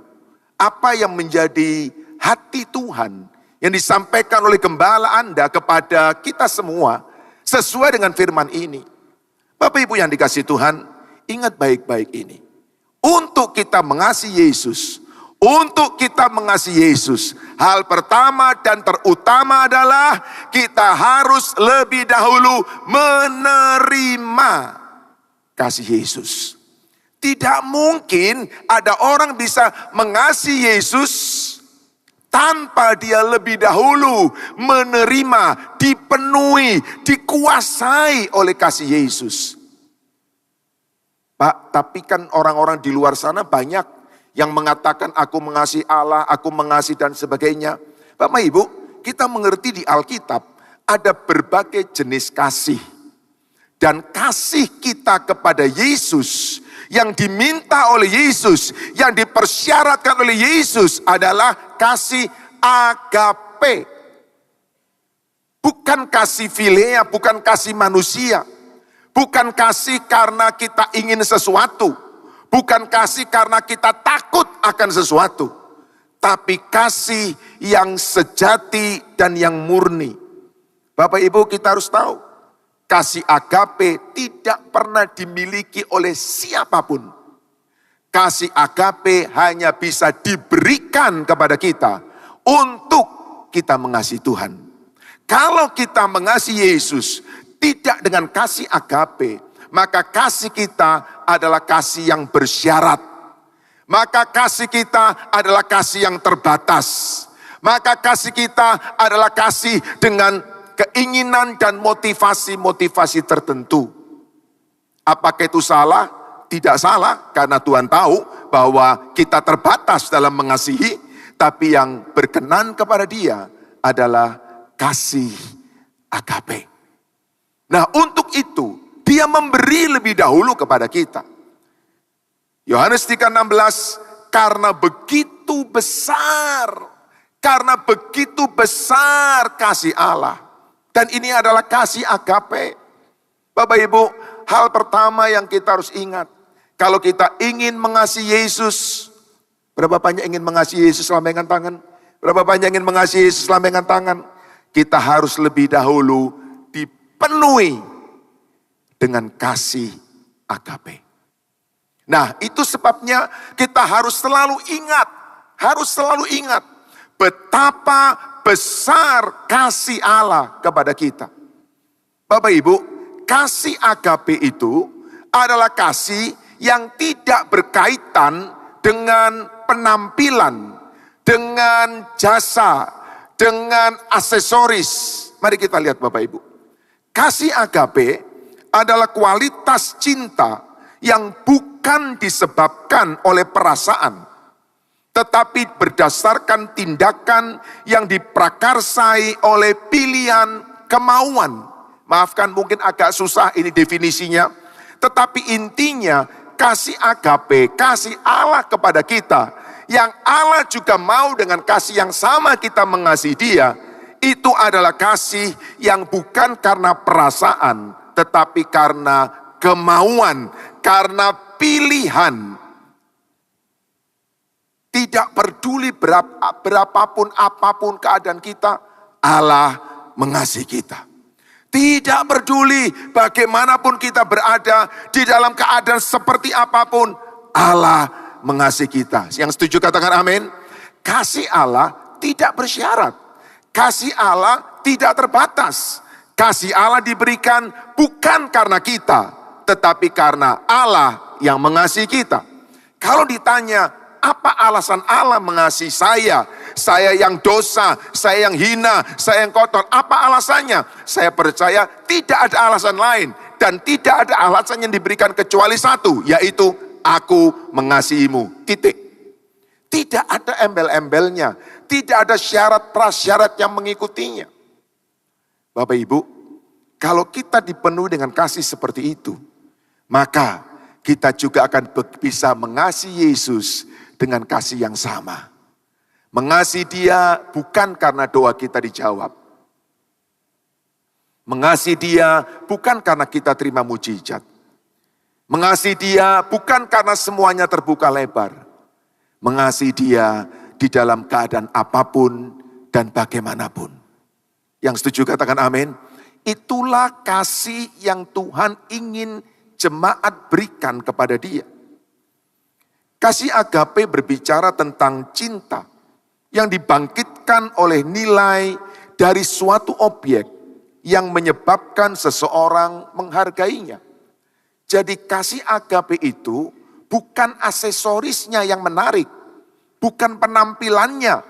Apa yang menjadi hati Tuhan yang disampaikan oleh gembala Anda kepada kita semua sesuai dengan firman ini. Bapak Ibu yang dikasihi Tuhan, ingat baik-baik ini. Untuk kita mengasihi Yesus, hal pertama dan terutama adalah kita harus lebih dahulu menerima kasih Yesus. Tidak mungkin ada orang bisa mengasihi Yesus tanpa dia lebih dahulu menerima, dipenuhi, dikuasai oleh kasih Yesus. Pak, tapi kan orang-orang di luar sana banyak yang mengatakan aku mengasihi Allah, aku mengasihi dan sebagainya. Bapak Ibu, kita mengerti di Alkitab ada berbagai jenis kasih. Dan kasih kita kepada Yesus, yang diminta oleh Yesus, yang dipersyaratkan oleh Yesus adalah kasih agape. Bukan kasih filea, bukan kasih manusia. Bukan kasih karena kita ingin sesuatu. Bukan kasih karena kita takut akan sesuatu. Tapi kasih yang sejati dan yang murni. Bapak Ibu, kita harus tahu. Kasih agape tidak pernah dimiliki oleh siapapun. Kasih agape hanya bisa diberikan kepada kita untuk kita mengasihi Tuhan. Kalau kita mengasihi Yesus tidak dengan kasih agape, maka kasih kita adalah kasih yang bersyarat. Maka kasih kita adalah kasih yang terbatas. Maka kasih kita adalah kasih dengan keinginan dan motivasi-motivasi tertentu. Apakah itu salah? Tidak salah, karena Tuhan tahu bahwa kita terbatas dalam mengasihi, tapi yang berkenan kepada Dia adalah kasih agape. Nah, untuk itu Dia memberi lebih dahulu kepada kita. Yohanes 3:16, karena begitu besar kasih Allah. Dan ini adalah kasih agape. Bapak Ibu, hal pertama yang kita harus ingat. Kalau kita ingin mengasihi Yesus. Berapa banyak ingin mengasihi Yesus? Lambaikan tangan. Berapa banyak ingin mengasihi Yesus? Lambaikan tangan. Kita harus lebih dahulu dipenuhi dengan kasih agape. Nah, itu sebabnya kita harus selalu ingat. Betapa besar kasih Allah kepada kita. Bapak Ibu, kasih agape itu adalah kasih yang tidak berkaitan dengan penampilan, dengan jasa, dengan aksesoris. Mari kita lihat Bapak Ibu. Kasih agape adalah kualitas cinta yang bukan disebabkan oleh perasaan, tetapi berdasarkan tindakan yang diprakarsai oleh pilihan kemauan. Maafkan mungkin agak susah ini definisinya. Tetapi intinya kasih agape, kasih Allah kepada kita. Yang Allah juga mau dengan kasih yang sama kita mengasihi Dia. Itu adalah kasih yang bukan karena perasaan, tetapi karena kemauan, karena pilihan. Tidak peduli berapapun apapun keadaan kita, Allah mengasihi kita. Tidak peduli bagaimanapun kita berada, di dalam keadaan seperti apapun, Allah mengasihi kita. Yang setuju katakan amin. Kasih Allah tidak bersyarat. Kasih Allah tidak terbatas. Kasih Allah diberikan bukan karena kita, tetapi karena Allah yang mengasihi kita. Kalau ditanya, apa alasan Allah mengasihi saya? Saya yang dosa, saya yang hina, saya yang kotor. Apa alasannya? Saya percaya tidak ada alasan lain. Dan tidak ada alasan yang diberikan kecuali satu, yaitu aku mengasihimu. Titik. Tidak ada embel-embelnya. Tidak ada syarat prasyarat yang mengikutinya. Bapak Ibu, kalau kita dipenuhi dengan kasih seperti itu, maka kita juga akan bisa mengasihi Yesus dengan kasih yang sama. Mengasihi Dia bukan karena doa kita dijawab. Mengasihi Dia bukan karena kita terima mujizat. Mengasihi Dia bukan karena semuanya terbuka lebar. Mengasihi Dia di dalam keadaan apapun dan bagaimanapun. Yang setuju katakan amin. Itulah kasih yang Tuhan ingin jemaat berikan kepada dia. Kasih agape berbicara tentang cinta yang dibangkitkan oleh nilai dari suatu objek yang menyebabkan seseorang menghargainya. Jadi kasih agape itu bukan aksesorisnya yang menarik, bukan penampilannya,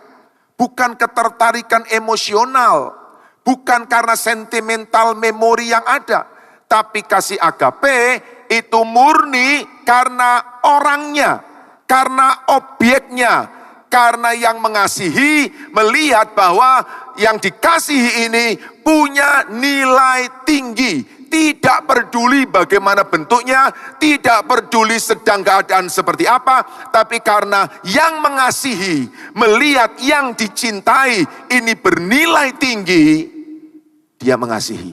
bukan ketertarikan emosional, bukan karena sentimental memori yang ada. Tapi kasih agape itu murni karena orangnya, karena objeknya, karena yang mengasihi melihat bahwa yang dikasihi ini punya nilai tinggi. Tidak peduli bagaimana bentuknya, tidak peduli sedang keadaan seperti apa, tapi karena yang mengasihi, melihat yang dicintai ini bernilai tinggi, dia mengasihi.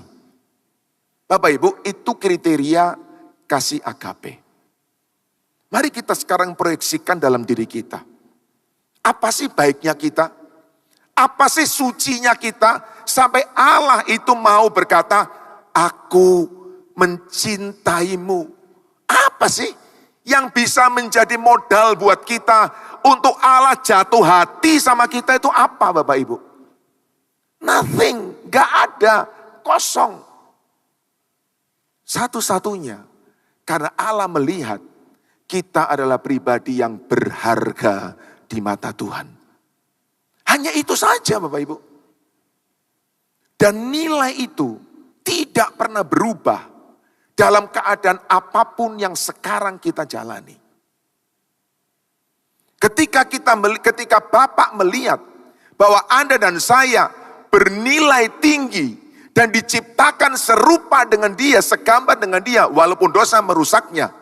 Bapak Ibu, itu kriteria kasih agape. Mari kita sekarang proyeksikan dalam diri kita. Apa sih baiknya kita? Apa sih sucinya kita? Sampai Allah itu mau berkata, aku mencintaimu. Apa sih yang bisa menjadi modal buat kita untuk Allah jatuh hati sama kita itu apa Bapak Ibu? Nothing, gak ada, kosong. Satu-satunya, karena Allah melihat kita adalah pribadi yang berharga di mata Tuhan. Hanya itu saja Bapak Ibu. Dan nilai itu tidak pernah berubah dalam keadaan apapun yang sekarang kita jalani. Ketika Bapak melihat bahwa Anda dan saya bernilai tinggi dan diciptakan serupa dengan Dia, segambar dengan Dia, walaupun dosa merusaknya,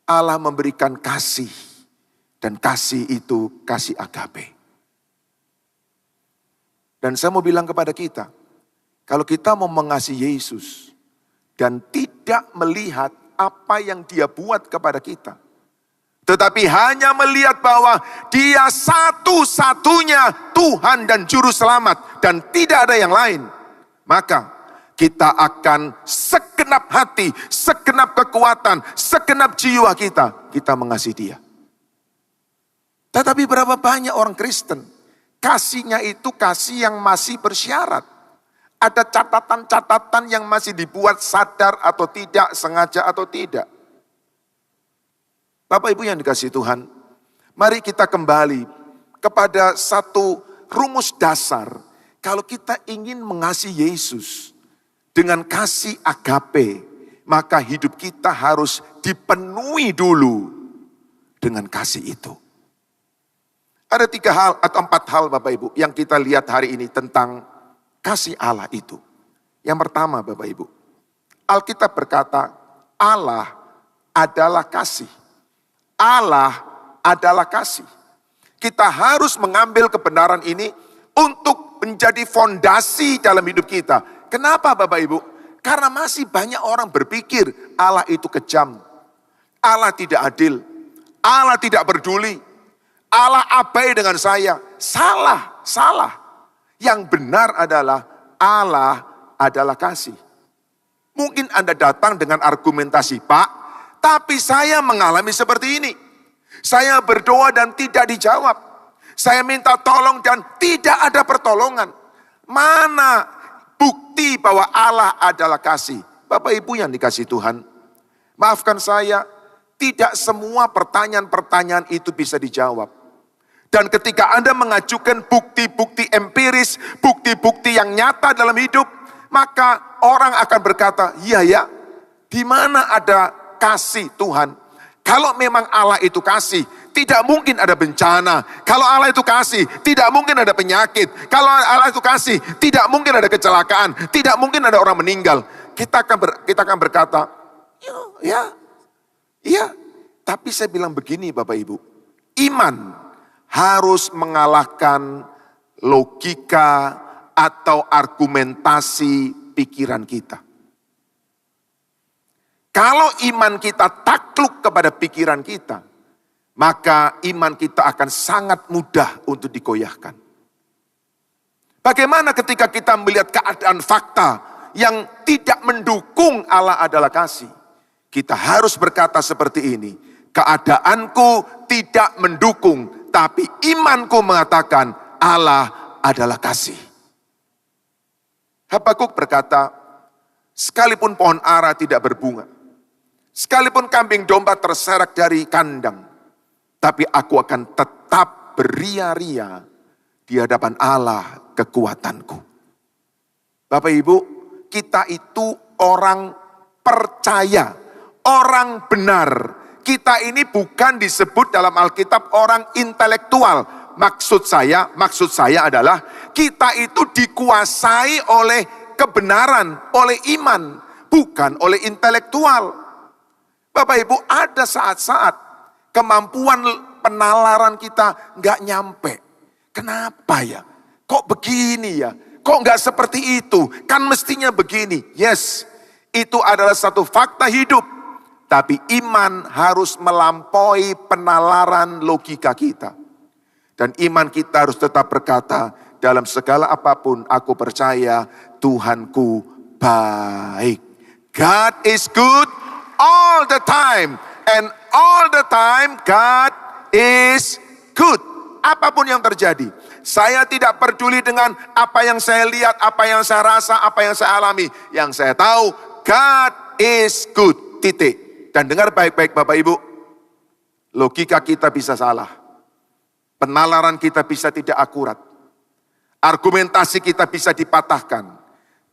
Allah memberikan kasih, dan kasih itu kasih agape. Dan saya mau bilang kepada kita, kalau kita mau mengasihi Yesus dan tidak melihat apa yang Dia buat kepada kita, tetapi hanya melihat bahwa Dia satu-satunya Tuhan dan Juru Selamat dan tidak ada yang lain, maka kita akan segenap hati, segenap kekuatan, segenap jiwa kita mengasihi Dia. Tetapi berapa banyak orang Kristen, kasihnya itu kasih yang masih bersyarat. Ada catatan-catatan yang masih dibuat sadar atau tidak, sengaja atau tidak. Bapak Ibu yang dikasihi Tuhan, mari kita kembali kepada satu rumus dasar. Kalau kita ingin mengasihi Yesus dengan kasih agape, maka hidup kita harus dipenuhi dulu dengan kasih itu. Ada 3 hal atau 4 hal Bapak Ibu yang kita lihat hari ini tentang kasih Allah itu. Yang pertama Bapak Ibu, Alkitab berkata Allah adalah kasih. Allah adalah kasih. Kita harus mengambil kebenaran ini untuk menjadi fondasi dalam hidup kita. Kenapa Bapak Ibu? Karena masih banyak orang berpikir Allah itu kejam. Allah tidak adil. Allah tidak peduli. Allah abai dengan saya. Salah. Yang benar adalah Allah adalah kasih. Mungkin Anda datang dengan argumentasi, Pak, tapi saya mengalami seperti ini. Saya berdoa dan tidak dijawab. Saya minta tolong dan tidak ada pertolongan. Mana bukti bahwa Allah adalah kasih? Bapak Ibu yang dikasihi Tuhan, maafkan saya, tidak semua pertanyaan-pertanyaan itu bisa dijawab. Dan ketika Anda mengajukan bukti-bukti empiris, bukti-bukti yang nyata dalam hidup, maka orang akan berkata, iya ya, di mana ada kasih Tuhan? Kalau memang Allah itu kasih, tidak mungkin ada bencana. Kalau Allah itu kasih, tidak mungkin ada penyakit. Kalau Allah itu kasih, tidak mungkin ada kecelakaan. Tidak mungkin ada orang meninggal. Kita akan berkata, ya. Tapi saya bilang begini Bapak Ibu, iman harus mengalahkan logika atau argumentasi pikiran kita. Kalau iman kita takluk kepada pikiran kita, maka iman kita akan sangat mudah untuk digoyahkan. Bagaimana ketika kita melihat keadaan fakta yang tidak mendukung Allah adalah kasih? Kita harus berkata seperti ini, keadaanku tidak mendukung, tapi imanku mengatakan Allah adalah kasih. Habakuk berkata, sekalipun pohon ara tidak berbunga, sekalipun kambing domba terserak dari kandang, tapi aku akan tetap beria-ria di hadapan Allah kekuatanku. Bapak Ibu, kita itu orang percaya, orang benar. Kita ini bukan disebut dalam Alkitab orang intelektual. Maksud saya adalah kita itu dikuasai oleh kebenaran, oleh iman, bukan oleh intelektual. Bapak Ibu, ada saat-saat kemampuan penalaran kita nggak nyampe. Kenapa ya? Kok begini ya? Kok nggak seperti itu? Kan mestinya begini. Yes, itu adalah satu fakta hidup. Tapi iman harus melampaui penalaran logika kita. Dan iman kita harus tetap berkata, dalam segala apapun aku percaya Tuhanku baik. God is good all the time. And all the time God is good. Apapun yang terjadi. Saya tidak peduli dengan apa yang saya lihat, apa yang saya rasa, apa yang saya alami. Yang saya tahu, God is good. Titik. Dan dengar baik-baik Bapak Ibu. Logika kita bisa salah. Penalaran kita bisa tidak akurat. Argumentasi kita bisa dipatahkan.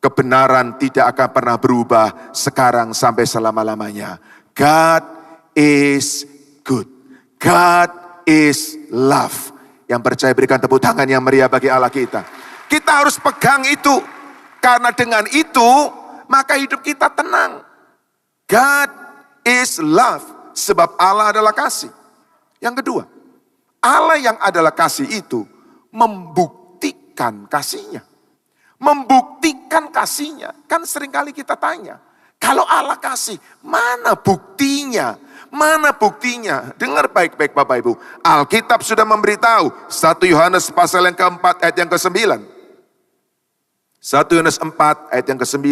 Kebenaran tidak akan pernah berubah sekarang sampai selama-lamanya. God is good. God is love. Yang percaya berikan tepuk tangan yang meriah bagi Allah kita. Kita harus pegang itu. Karena dengan itu, maka hidup kita tenang. God is love. Sebab Allah adalah kasih. Yang kedua, Allah yang adalah kasih itu membuktikan kasihnya. Membuktikan kasihnya. Kan seringkali kita tanya, kalau Allah kasih, mana buktinya? Mana buktinya? Dengar baik-baik Bapak Ibu. Alkitab sudah memberitahu. 1 Yohanes pasal yang keempat ayat yang ke-9. 1 Yohanes 4 ayat yang ke-9.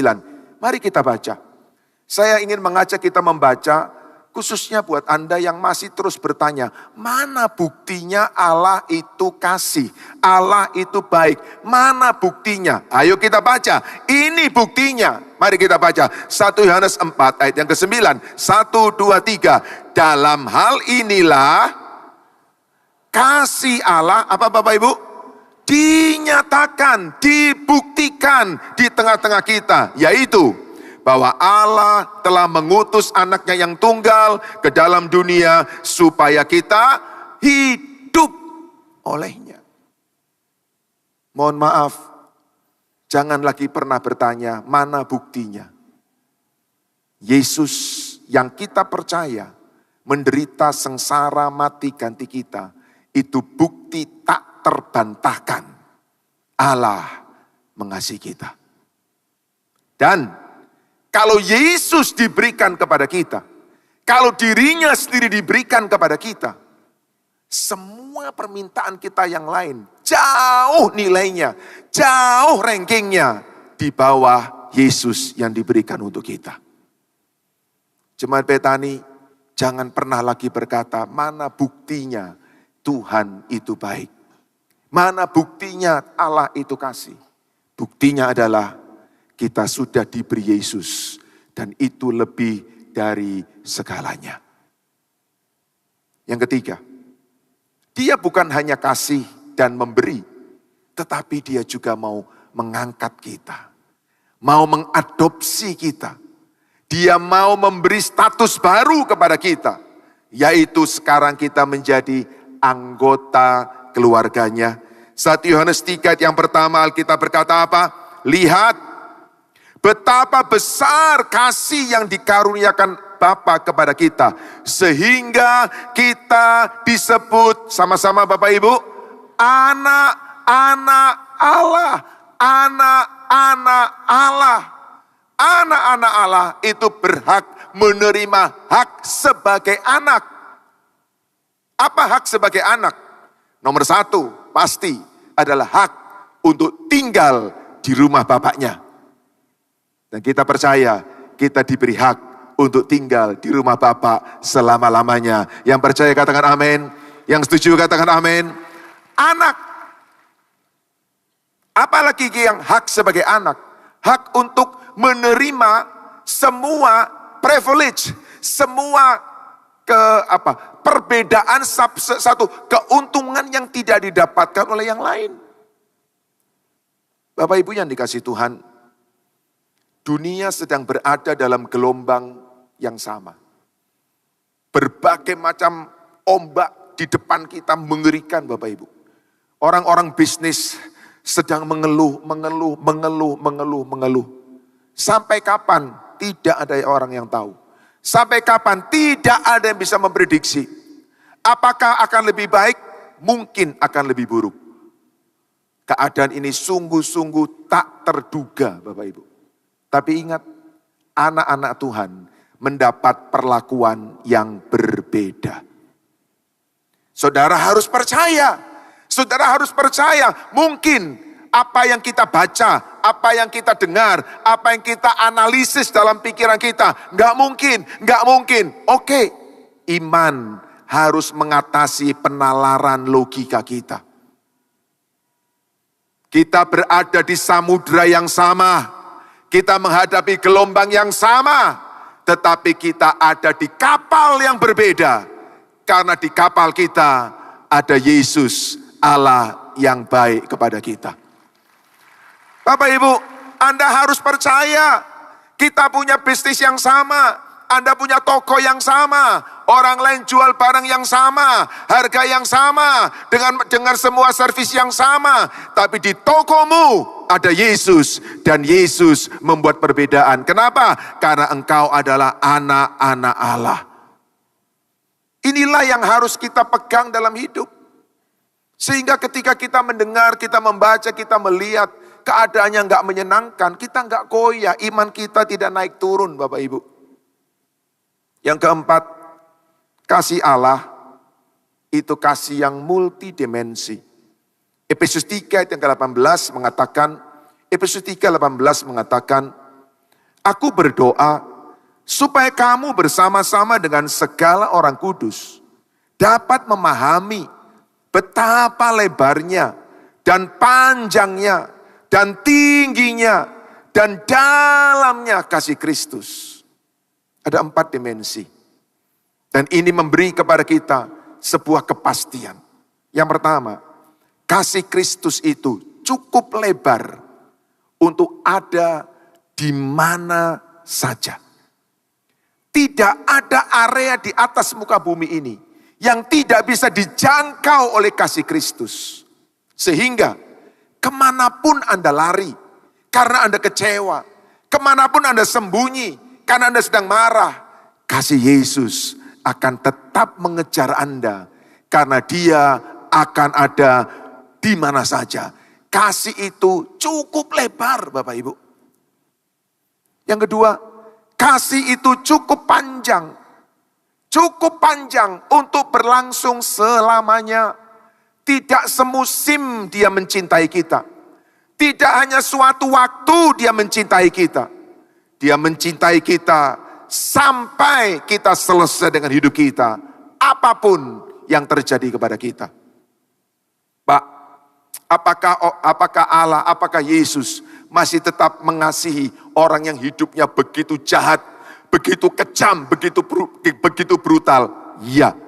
Mari kita baca. Saya ingin mengajak kita membaca, khususnya buat Anda yang masih terus bertanya, mana buktinya Allah itu kasih, Allah itu baik, mana buktinya? Ayo kita baca, ini buktinya. Mari kita baca, 1 Yohanes 4 ayat yang ke-9, 1, 2, 3. Dalam hal inilah kasih Allah, apa Bapak Ibu? Dinyatakan, dibuktikan di tengah-tengah kita, yaitu bahwa Allah telah mengutus anaknya yang tunggal ke dalam dunia supaya kita hidup olehnya. Mohon maaf, jangan lagi pernah bertanya mana buktinya. Yesus yang kita percaya menderita sengsara mati ganti kita, itu bukti tak terbantahkan Allah mengasihi kita. Dan kalau Yesus diberikan kepada kita, kalau dirinya sendiri diberikan kepada kita, semua permintaan kita yang lain jauh nilainya, jauh rankingnya di bawah Yesus yang diberikan untuk kita. Jemaat Betani, jangan pernah lagi berkata, mana buktinya Tuhan itu baik. Mana buktinya Allah itu kasih. Buktinya adalah kita sudah diberi Yesus. Dan itu lebih dari segalanya. Yang ketiga, dia bukan hanya kasih dan memberi. Tetapi dia juga mau mengangkat kita. Mau mengadopsi kita. Dia mau memberi status baru kepada kita. Yaitu sekarang kita menjadi anggota keluarganya. 1 Yohanes 3 yang pertama Alkitab berkata apa? Lihat betapa besar kasih yang dikaruniakan Bapa kepada kita. Sehingga kita disebut sama-sama Bapak Ibu, anak-anak Allah. Anak-anak Allah. Anak-anak Allah itu berhak menerima hak sebagai anak. Apa hak sebagai anak? Nomor satu, pasti adalah hak untuk tinggal di rumah bapaknya. Dan kita percaya, kita diberi hak untuk tinggal di rumah Bapak selama-lamanya. Yang percaya katakan amin. Yang setuju katakan amin. Anak. Apalagi yang hak sebagai anak? Hak untuk menerima semua privilege, semua perbedaan satu keuntungan yang tidak didapatkan oleh yang lain. Bapak Ibu yang dikasihi Tuhan, dunia sedang berada dalam gelombang yang sama. Berbagai macam ombak di depan kita mengerikan Bapak Ibu. Orang-orang bisnis sedang mengeluh. Sampai kapan? Tidak ada orang yang tahu. Sampai kapan? Tidak ada yang bisa memprediksi. Apakah akan lebih baik? Mungkin akan lebih buruk. Keadaan ini sungguh-sungguh tak terduga Bapak Ibu. Tapi ingat, anak-anak Tuhan mendapat perlakuan yang berbeda. Saudara harus percaya. Saudara harus percaya. Mungkin apa yang kita baca, apa yang kita dengar, apa yang kita analisis dalam pikiran kita, nggak mungkin. Oke, iman harus mengatasi penalaran logika kita. Kita berada di samudra yang sama. Kita menghadapi gelombang yang sama, tetapi kita ada di kapal yang berbeda. Karena di kapal kita ada Yesus, Allah yang baik kepada kita. Bapak Ibu, Anda harus percaya, kita punya bisnis yang sama, Anda punya toko yang sama, orang lain jual barang yang sama, harga yang sama, dengan semua servis yang sama. Tapi di tokomu ada Yesus, dan Yesus membuat perbedaan. Kenapa? Karena engkau adalah anak-anak Allah. Inilah yang harus kita pegang dalam hidup. Sehingga ketika kita mendengar, kita membaca, kita melihat keadaannya nggak menyenangkan, kita nggak goyah, iman kita tidak naik turun Bapak Ibu. Yang keempat, kasih Allah itu kasih yang multidimensi. Efesus 3 ayat yang ke-18 mengatakan, aku berdoa supaya kamu bersama-sama dengan segala orang kudus dapat memahami betapa lebarnya dan panjangnya dan tingginya dan dalamnya kasih Kristus. Ada 4 dimensi. Dan ini memberi kepada kita sebuah kepastian. Yang pertama, kasih Kristus itu cukup lebar untuk ada di mana saja. Tidak ada area di atas muka bumi ini yang tidak bisa dijangkau oleh kasih Kristus. Sehingga kemanapun Anda lari karena Anda kecewa, kemanapun Anda sembunyi karena Anda sedang marah, kasih Yesus akan tetap mengejar Anda karena Dia akan ada di mana saja. Kasih itu cukup lebar Bapak Ibu. Yang kedua, kasih itu cukup panjang. Cukup panjang untuk berlangsung selamanya. Tidak semusim Dia mencintai kita. Tidak hanya suatu waktu Dia mencintai kita. Dia mencintai kita sampai kita selesai dengan hidup kita. Apapun yang terjadi kepada kita. Pak, apakah Allah, apakah Yesus masih tetap mengasihi orang yang hidupnya begitu jahat, begitu kejam, begitu brutal? Ya,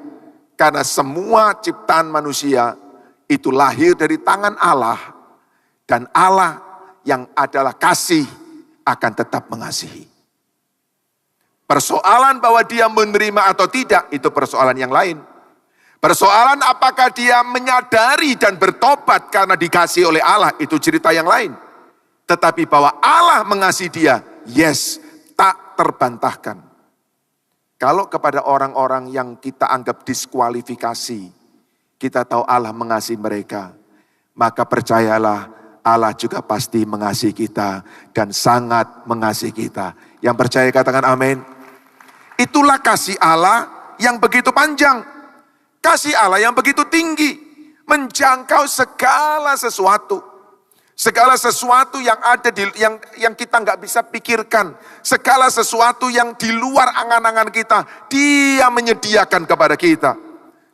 karena semua ciptaan manusia itu lahir dari tangan Allah, dan Allah yang adalah kasih akan tetap mengasihi. Persoalan bahwa dia menerima atau tidak, itu persoalan yang lain. Persoalan apakah dia menyadari dan bertobat karena dikasih oleh Allah, itu cerita yang lain. Tetapi bahwa Allah mengasihi dia, yes, tak terbantahkan. Kalau kepada orang-orang yang kita anggap diskualifikasi, kita tahu Allah mengasihi mereka, maka percayalah Allah juga pasti mengasihi kita dan sangat mengasihi kita. Yang percaya katakan amin. Itulah kasih Allah yang begitu panjang. Kasih Allah yang begitu tinggi, menjangkau segala sesuatu. Segala sesuatu yang ada yang kita nggak bisa pikirkan, segala sesuatu yang di luar angan-angan kita, Dia menyediakan kepada kita.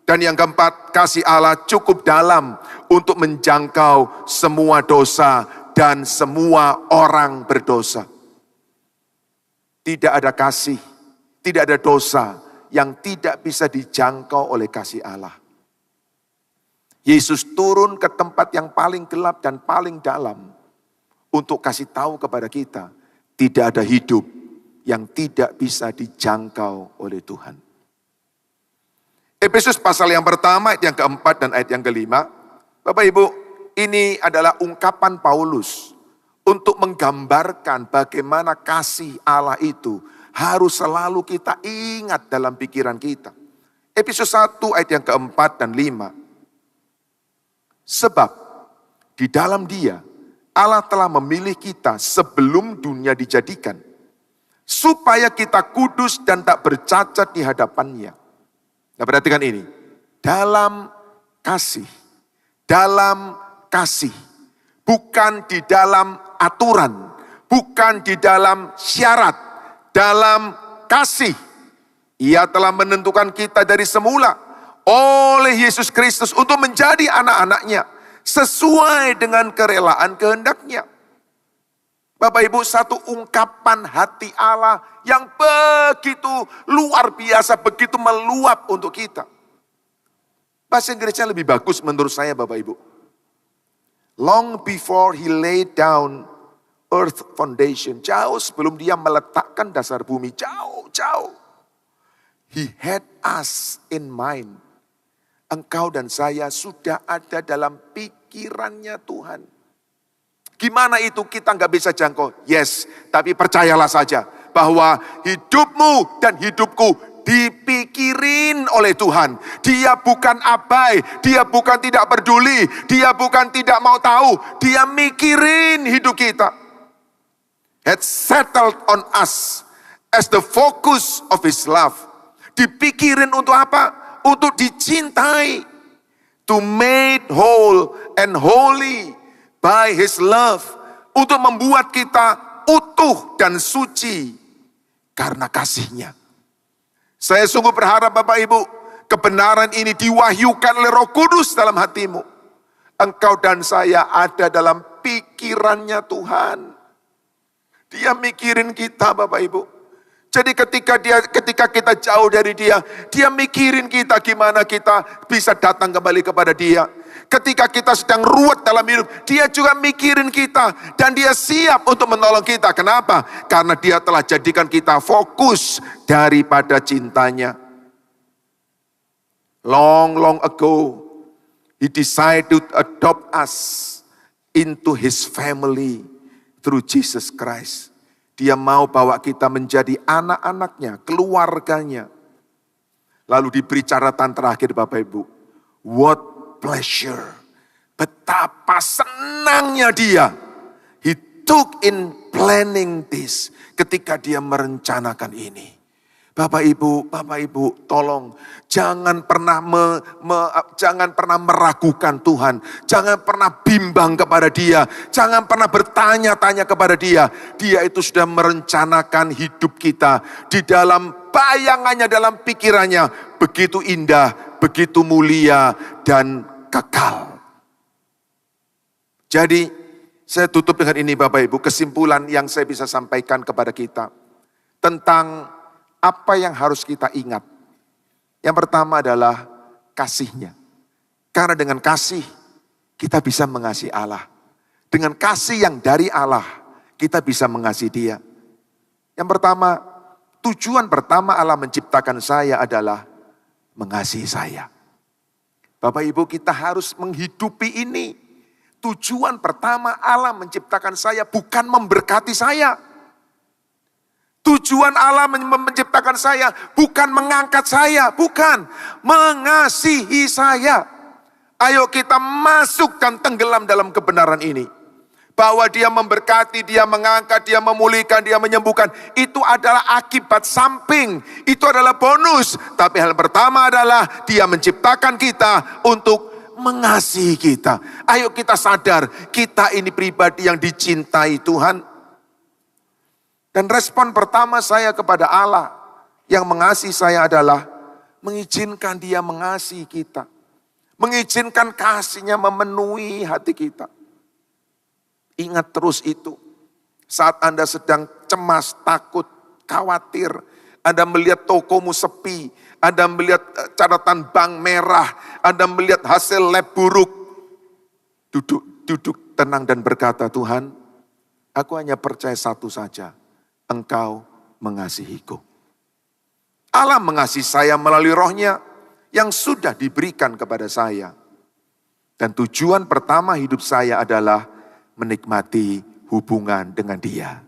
Dan yang keempat, kasih Allah cukup dalam untuk menjangkau semua dosa dan semua orang berdosa. Tidak ada kasih, tidak ada dosa yang tidak bisa dijangkau oleh kasih Allah. Yesus turun ke tempat yang paling gelap dan paling dalam untuk kasih tahu kepada kita, tidak ada hidup yang tidak bisa dijangkau oleh Tuhan. Efesus pasal yang pertama, ayat yang keempat dan ayat yang kelima. Bapak Ibu, ini adalah ungkapan Paulus untuk menggambarkan bagaimana kasih Allah itu harus selalu kita ingat dalam pikiran kita. Efesus 1 ayat yang keempat dan 5. Sebab di dalam Dia Allah telah memilih kita sebelum dunia dijadikan, supaya kita kudus dan tak bercacat di hadapan-Nya. Nah, perhatikan ini, dalam kasih, bukan di dalam aturan, bukan di dalam syarat, dalam kasih. Ia telah menentukan kita dari semula oleh Yesus Kristus untuk menjadi anak-anak-Nya sesuai dengan kerelaan kehendak-Nya. Bapak Ibu, satu ungkapan hati Allah yang begitu luar biasa, begitu meluap untuk kita. Bahasa Inggrisnya lebih bagus menurut saya Bapak Ibu. Long before He laid down earth foundation, jauh sebelum Dia meletakkan dasar bumi, jauh. He had us in mind. Engkau dan saya sudah ada dalam pikirannya Tuhan. Gimana itu kita nggak bisa jangkau? Yes, tapi percayalah saja bahwa hidupmu dan hidupku dipikirin oleh Tuhan. Dia bukan abai, Dia bukan tidak peduli, Dia bukan tidak mau tahu. Dia mikirin hidup kita. Had settled on us as the focus of His love. Dipikirin untuk apa? Untuk dicintai, to made whole and holy by His love, untuk membuat kita utuh dan suci karena kasih-Nya. Saya sungguh berharap Bapak Ibu, kebenaran ini diwahyukan oleh Roh Kudus dalam hatimu. Engkau dan saya ada dalam pikirannya Tuhan. Dia mikirin kita Bapak Ibu. Jadi ketika kita jauh dari Dia, Dia mikirin kita gimana kita bisa datang kembali kepada Dia. Ketika kita sedang ruwet dalam hidup, Dia juga mikirin kita dan Dia siap untuk menolong kita. Kenapa? Karena Dia telah jadikan kita fokus daripada cintanya. Long ago, He decided to adopt us into His family through Jesus Christ. Dia mau bawa kita menjadi anak-anaknya, keluarganya. Lalu diberi catatan terakhir Bapak Ibu. What pleasure. Betapa senangnya Dia. He took in planning this. Ketika Dia merencanakan ini. Bapak Ibu, tolong jangan pernah meragukan Tuhan, jangan pernah bimbang kepada Dia, jangan pernah bertanya-tanya kepada Dia. Dia itu sudah merencanakan hidup kita di dalam bayangannya, dalam pikirannya, begitu indah, begitu mulia dan kekal. Jadi saya tutup dengan ini Bapak Ibu, kesimpulan yang saya bisa sampaikan kepada kita tentang apa yang harus kita ingat? Yang pertama adalah kasih-Nya. Karena dengan kasih kita bisa mengasihi Allah. Dengan kasih yang dari Allah kita bisa mengasihi Dia. Yang pertama, tujuan pertama Allah menciptakan saya adalah mengasihi saya. Bapak Ibu, kita harus menghidupi ini. Tujuan pertama Allah menciptakan saya bukan memberkati saya. Tujuan Allah menciptakan saya bukan mengangkat saya, bukan mengasihi saya. Ayo kita masuk dan tenggelam dalam kebenaran ini. Bahwa dia memberkati, dia mengangkat, dia memulihkan, dia menyembuhkan. Itu adalah akibat samping. Itu adalah bonus. Tapi hal pertama adalah dia menciptakan kita untuk mengasihi kita. Ayo kita sadar, kita ini pribadi yang dicintai Tuhan. Dan respon pertama saya kepada Allah yang mengasihi saya adalah mengizinkan dia mengasihi kita. Mengizinkan kasihnya memenuhi hati kita. Ingat terus itu. Saat Anda sedang cemas, takut, khawatir. Anda melihat tokomu sepi. Anda melihat catatan bank merah. Anda melihat hasil lab buruk. Duduk tenang dan berkata, Tuhan, aku hanya percaya satu saja. Engkau mengasihiku. Allah mengasihi saya melalui rohnya yang sudah diberikan kepada saya. Dan tujuan pertama hidup saya adalah menikmati hubungan dengan dia.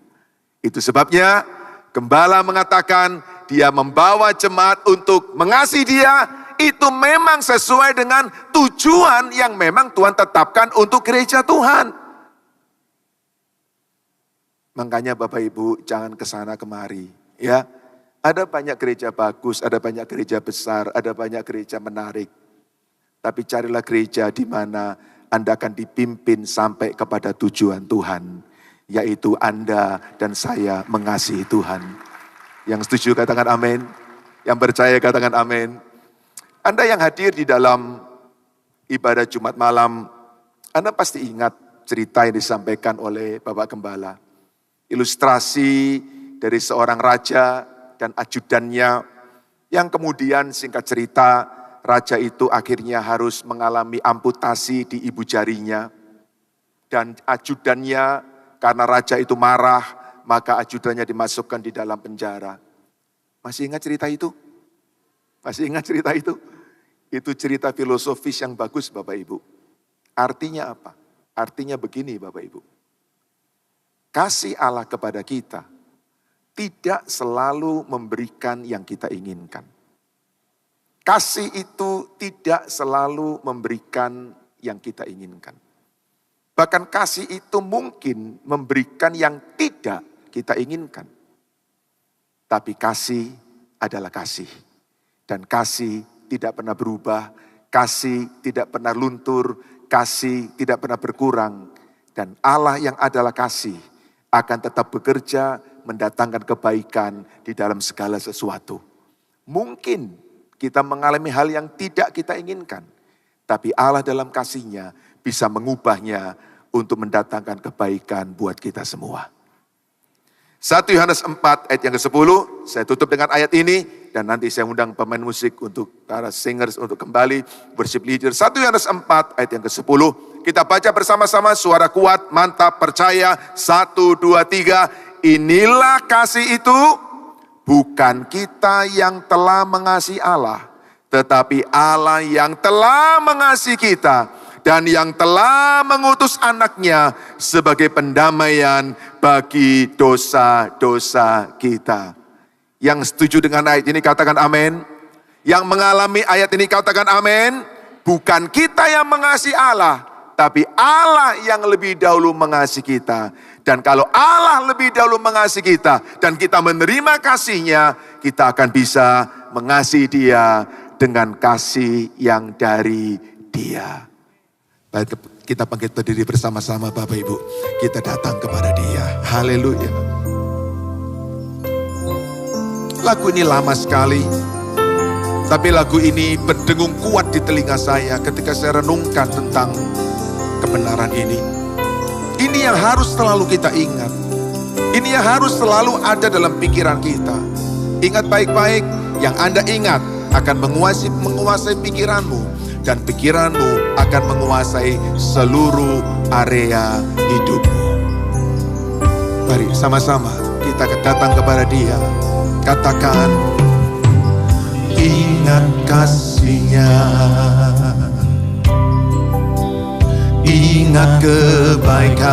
Itu sebabnya gembala mengatakan dia membawa jemaat untuk mengasihi dia. Itu memang sesuai dengan tujuan yang memang Tuhan tetapkan untuk gereja Tuhan. Makanya Bapak Ibu jangan kesana kemari. Ya, ada banyak gereja bagus, ada banyak gereja besar, ada banyak gereja menarik. Tapi carilah gereja di mana Anda akan dipimpin sampai kepada tujuan Tuhan. Yaitu Anda dan saya mengasihi Tuhan. Yang setuju katakan amin. Yang percaya katakan amin. Anda yang hadir di dalam ibadah Jumat malam, Anda pasti ingat cerita yang disampaikan oleh Bapak Gembala. Ilustrasi dari seorang raja dan ajudannya yang kemudian singkat cerita, raja itu akhirnya harus mengalami amputasi di ibu jarinya. Dan ajudannya karena raja itu marah, maka ajudannya dimasukkan di dalam penjara. Masih ingat cerita itu? Masih ingat cerita itu? Itu cerita filosofis yang bagus Bapak Ibu. Artinya apa? Artinya begini Bapak Ibu. Kasih Allah kepada kita tidak selalu memberikan yang kita inginkan. Kasih itu tidak selalu memberikan yang kita inginkan. Bahkan kasih itu mungkin memberikan yang tidak kita inginkan. Tapi kasih adalah kasih. Dan kasih tidak pernah berubah. Kasih tidak pernah luntur. Kasih tidak pernah berkurang. Dan Allah yang adalah kasih akan tetap bekerja mendatangkan kebaikan di dalam segala sesuatu. Mungkin kita mengalami hal yang tidak kita inginkan. Tapi Allah dalam kasih-Nya bisa mengubahnya untuk mendatangkan kebaikan buat kita semua. 1 Yohanes 4 ayat yang ke-10, saya tutup dengan ayat ini. Dan nanti saya undang pemain musik untuk para singers untuk kembali worship leader. 1 Yohanes 4 ayat yang ke-10. Kita baca bersama-sama suara kuat, mantap, percaya. 1, 2, 3. Inilah kasih itu. Bukan kita yang telah mengasihi Allah, tetapi Allah yang telah mengasihi kita dan yang telah mengutus anaknya sebagai pendamaian bagi dosa-dosa kita. Yang setuju dengan ayat ini katakan amin. Yang mengalami ayat ini katakan amin. Bukan kita yang mengasihi Allah, tapi Allah yang lebih dahulu mengasihi kita. Dan kalau Allah lebih dahulu mengasihi kita dan kita menerima kasih-Nya, kita akan bisa mengasihi Dia dengan kasih yang dari Dia. Baik, kita bangkit berdiri bersama-sama Bapak Ibu. Kita datang kepada Dia. Haleluya. Lagu ini lama sekali. Tapi lagu ini berdengung kuat di telinga saya ketika saya renungkan tentang kebenaran ini. Ini yang harus selalu kita ingat. Ini yang harus selalu ada dalam pikiran kita. Ingat baik-baik, yang Anda ingat akan menguasai pikiranmu. Dan pikiranmu akan menguasai seluruh area hidupmu. Mari sama-sama kita datang kepada Dia. Katakan, ingat kasih-Nya. Ingat kebaikan-Nya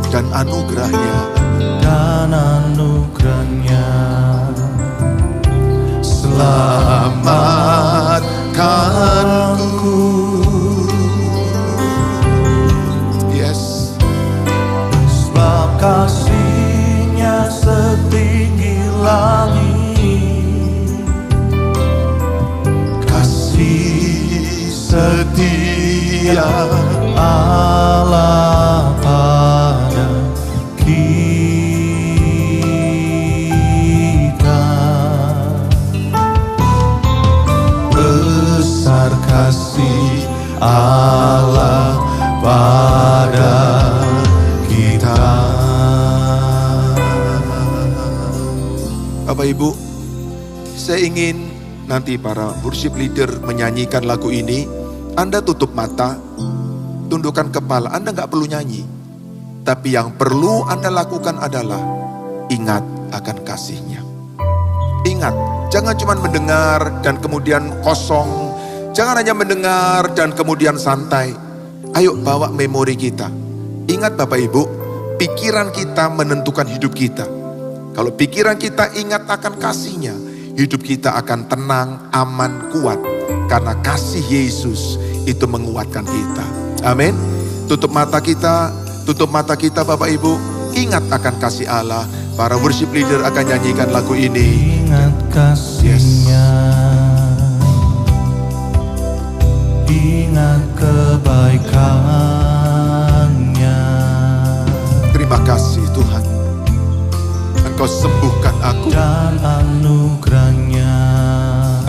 dan anugerah-Nya, selamatkanku setia Allah pada kita. Besar kasih Allah pada kita. Bapak Ibu, saya ingin nanti para worship leader menyanyikan lagu ini. Anda tutup mata, tundukkan kepala, Anda nggak perlu nyanyi. Tapi yang perlu Anda lakukan adalah ingat akan kasih-Nya. Ingat, jangan cuma mendengar dan kemudian kosong. Jangan hanya mendengar dan kemudian santai. Ayo bawa memori kita. Ingat Bapak Ibu, pikiran kita menentukan hidup kita. Kalau pikiran kita ingat akan kasih-Nya, hidup kita akan tenang, aman, kuat. Karena kasih Yesus itu menguatkan kita. Amin. Tutup mata kita Bapak Ibu. Ingat akan kasih Allah. Para worship leader akan nyanyikan lagu ini. Ingat kasih-Nya, ingat kebaikan-Nya. Terima kasih Tuhan, Engkau sembuhkan aku dan anugerah-Nya.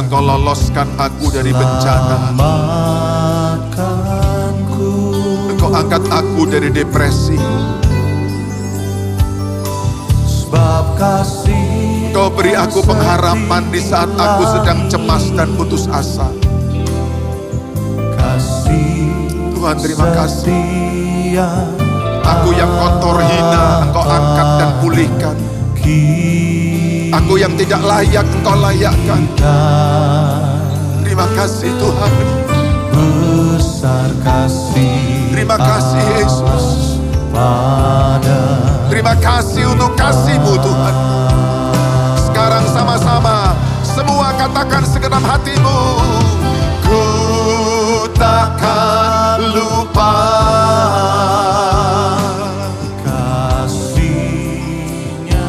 Engkau loloskan aku dari bencana. Selamatkanku. Engkau angkat aku dari depresi. Sebab kasih Engkau beri aku pengharapan di saat aku sedang cemas dan putus asa. kasih Tuhan, terima kasih. setia Aku yang kotor hina, Engkau angkat dan pulihkan. Aku yang tidak layak, Engkau layakkan. Terima kasih Tuhan. Besar kasih. Terima kasih Yesus. Terima kasih untuk kasih-Mu Tuhan. Sekarang sama-sama semua katakan segenap hatimu. Ku takkan lupa kasih-Nya.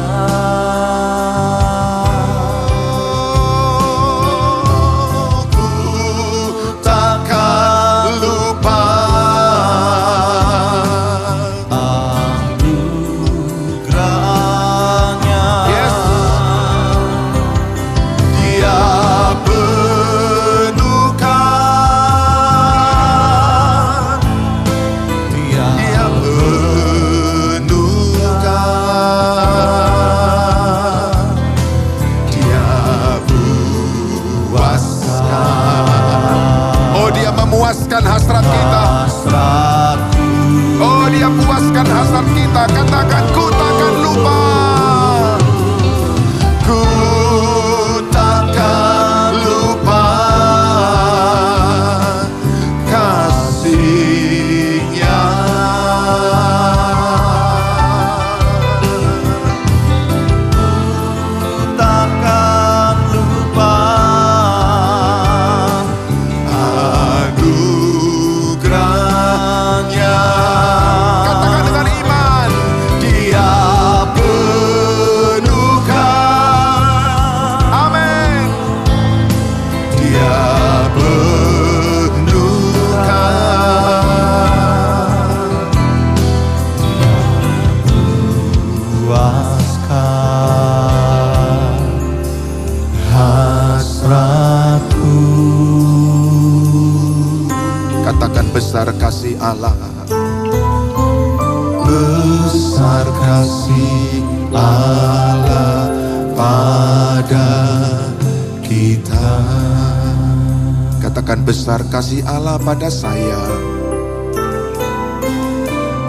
Ku takkan lupa Anugerah-Nya. Yes. Dia penuhkan. Dia penuhkan. Dia puaskan. Oh, Dia memuaskan hasrat kita. Oh, Dia puaskan hasrat kita. Katakan, ku takkan lupa. Ku takkan lupa kasih-Nya. Takkan lupa Anugerah-Nya. Katakan dengan iman. Dia penuhkan. Amin. Dia penuhkan. puaskan hasratku. Katakan besar kasih Allah. Besar kasih Allah pada kita. Katakan besar kasih Allah pada saya.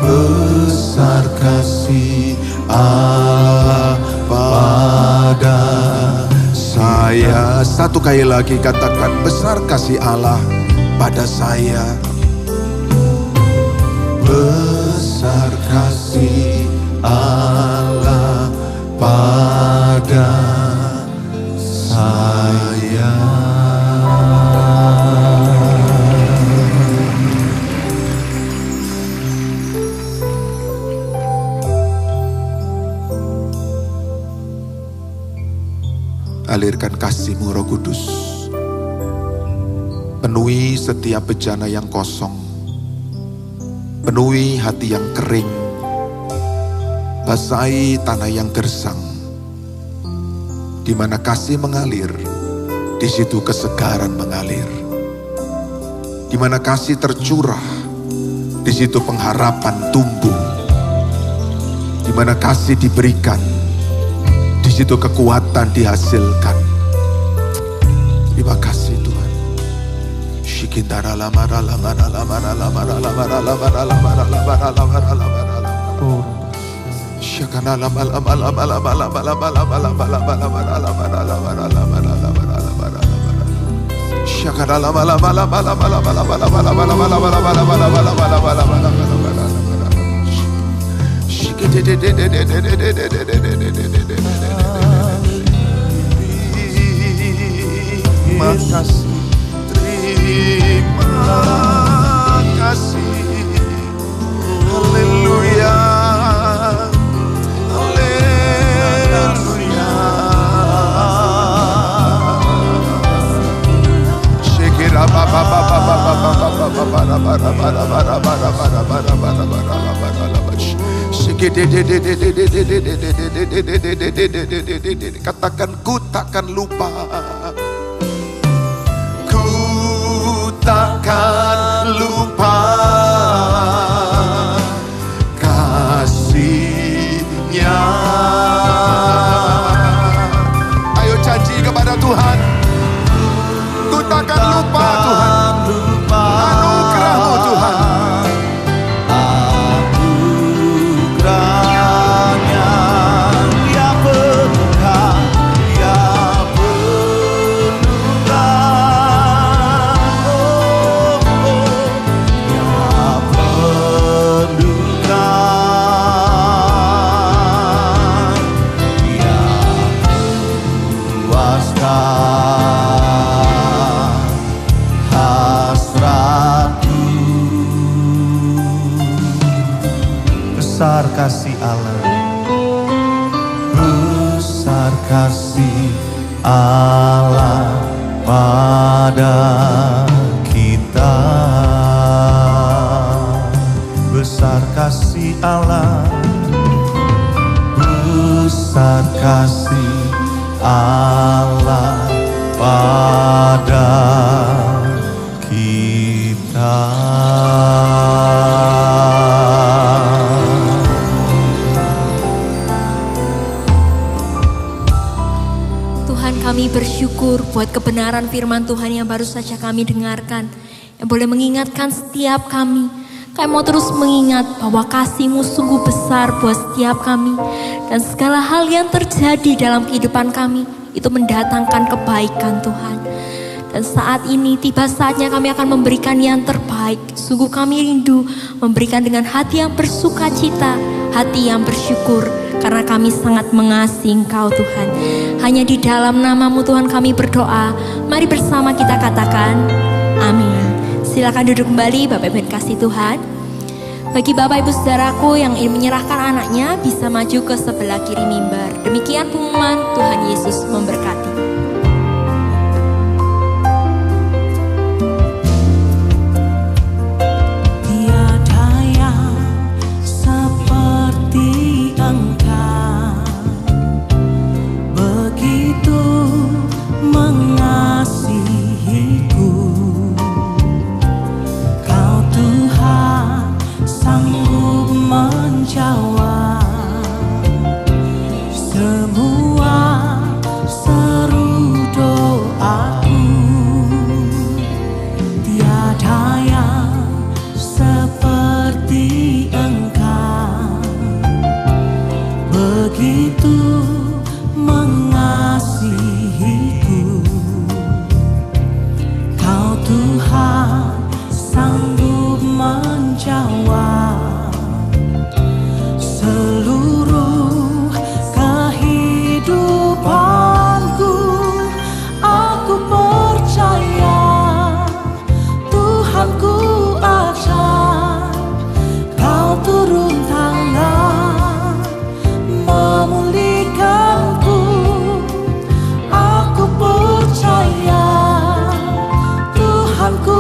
Besar kasih Allah pada Saya. Satu kali lagi katakan besar kasih Allah pada saya. besar kasih Allah pada saya. Alirkan kasih-Mu Roh Kudus. Penuhi setiap bejana yang kosong. Penuhi hati yang kering. Basahi tanah yang gersang. Di mana kasih mengalir, di situ kesegaran mengalir. Di mana kasih tercurah, di situ pengharapan tumbuh. Di mana kasih diberikan, di situ kekuatan dihasilkan. Terima kasih Tuhan. Shikindara lamara lamara lamara lamara lamara lamara lamara lamara lamara lamara lamara. Shakana lamara lamara lamara lamara lamara lamara lamara lamara lamara lamara lamara lamara lamara. Shakana lamara lamara lamara lamara lamara lamara lamara lamara lamara lamara lamara. Makasih, terima kasih. Haleluya, haleluya. Shekira ba ba ba ba ba ba ba ba ba ba ba ba ba ba ba ba ba ba. Katakan ku takkan lupa. Ku takkan lupa kasih-Nya. Ayo janji kepada Tuhan. Ku takkan lupa Tuhan. Anugerah-Mu Tuhan. Besar kasih Allah, besar kasih Allah pada kita. Besar kasih Allah, besar kasih Allah pada kita. Kami bersyukur buat kebenaran firman Tuhan yang baru saja kami dengarkan. Yang boleh mengingatkan setiap kami. Kami mau terus mengingat bahwa kasih-Mu sungguh besar buat setiap kami. Dan segala hal yang terjadi dalam kehidupan kami itu mendatangkan kebaikan Tuhan. Dan saat ini tiba saatnya kami akan memberikan yang terbaik. Sungguh kami rindu memberikan dengan hati yang bersuka cita, hati yang bersyukur. Karena kami sangat mengasihi Engkau Tuhan. Hanya di dalam nama-Mu Tuhan kami berdoa. Mari bersama kita katakan amin. Silakan duduk kembali Bapak Ibu kasih Tuhan. Bagi Bapak Ibu saudaraku yang ingin menyerahkan anaknya bisa maju ke sebelah kiri mimbar. Demikian pengumuman, Tuhan Yesus memberkati. Tuhanku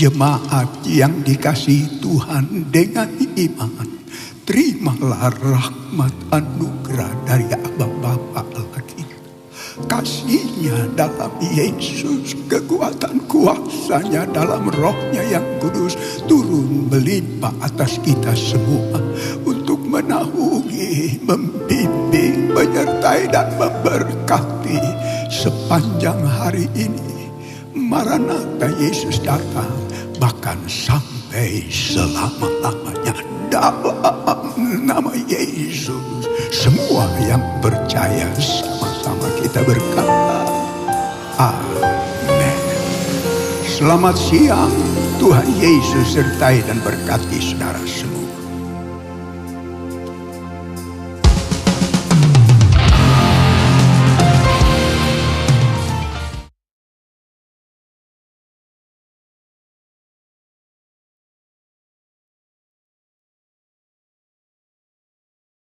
Jemaat yang dikasihi Tuhan dengan iman, terimalah rahmat anugerah dari Aba Bapa Allah kita. Kasihnya dalam Yesus, kekuatan kuasanya dalam rohnya yang kudus turun melimpah atas kita semua untuk menaungi, membimbing, menyertai dan memberkati sepanjang hari ini. Maranatha, Yesus datang, bahkan sampai selama-lamanya. Dalam nama Yesus, semua yang percaya sama-sama kita berkata, amin. Selamat siang, Tuhan Yesus sertai dan berkati saudara semua.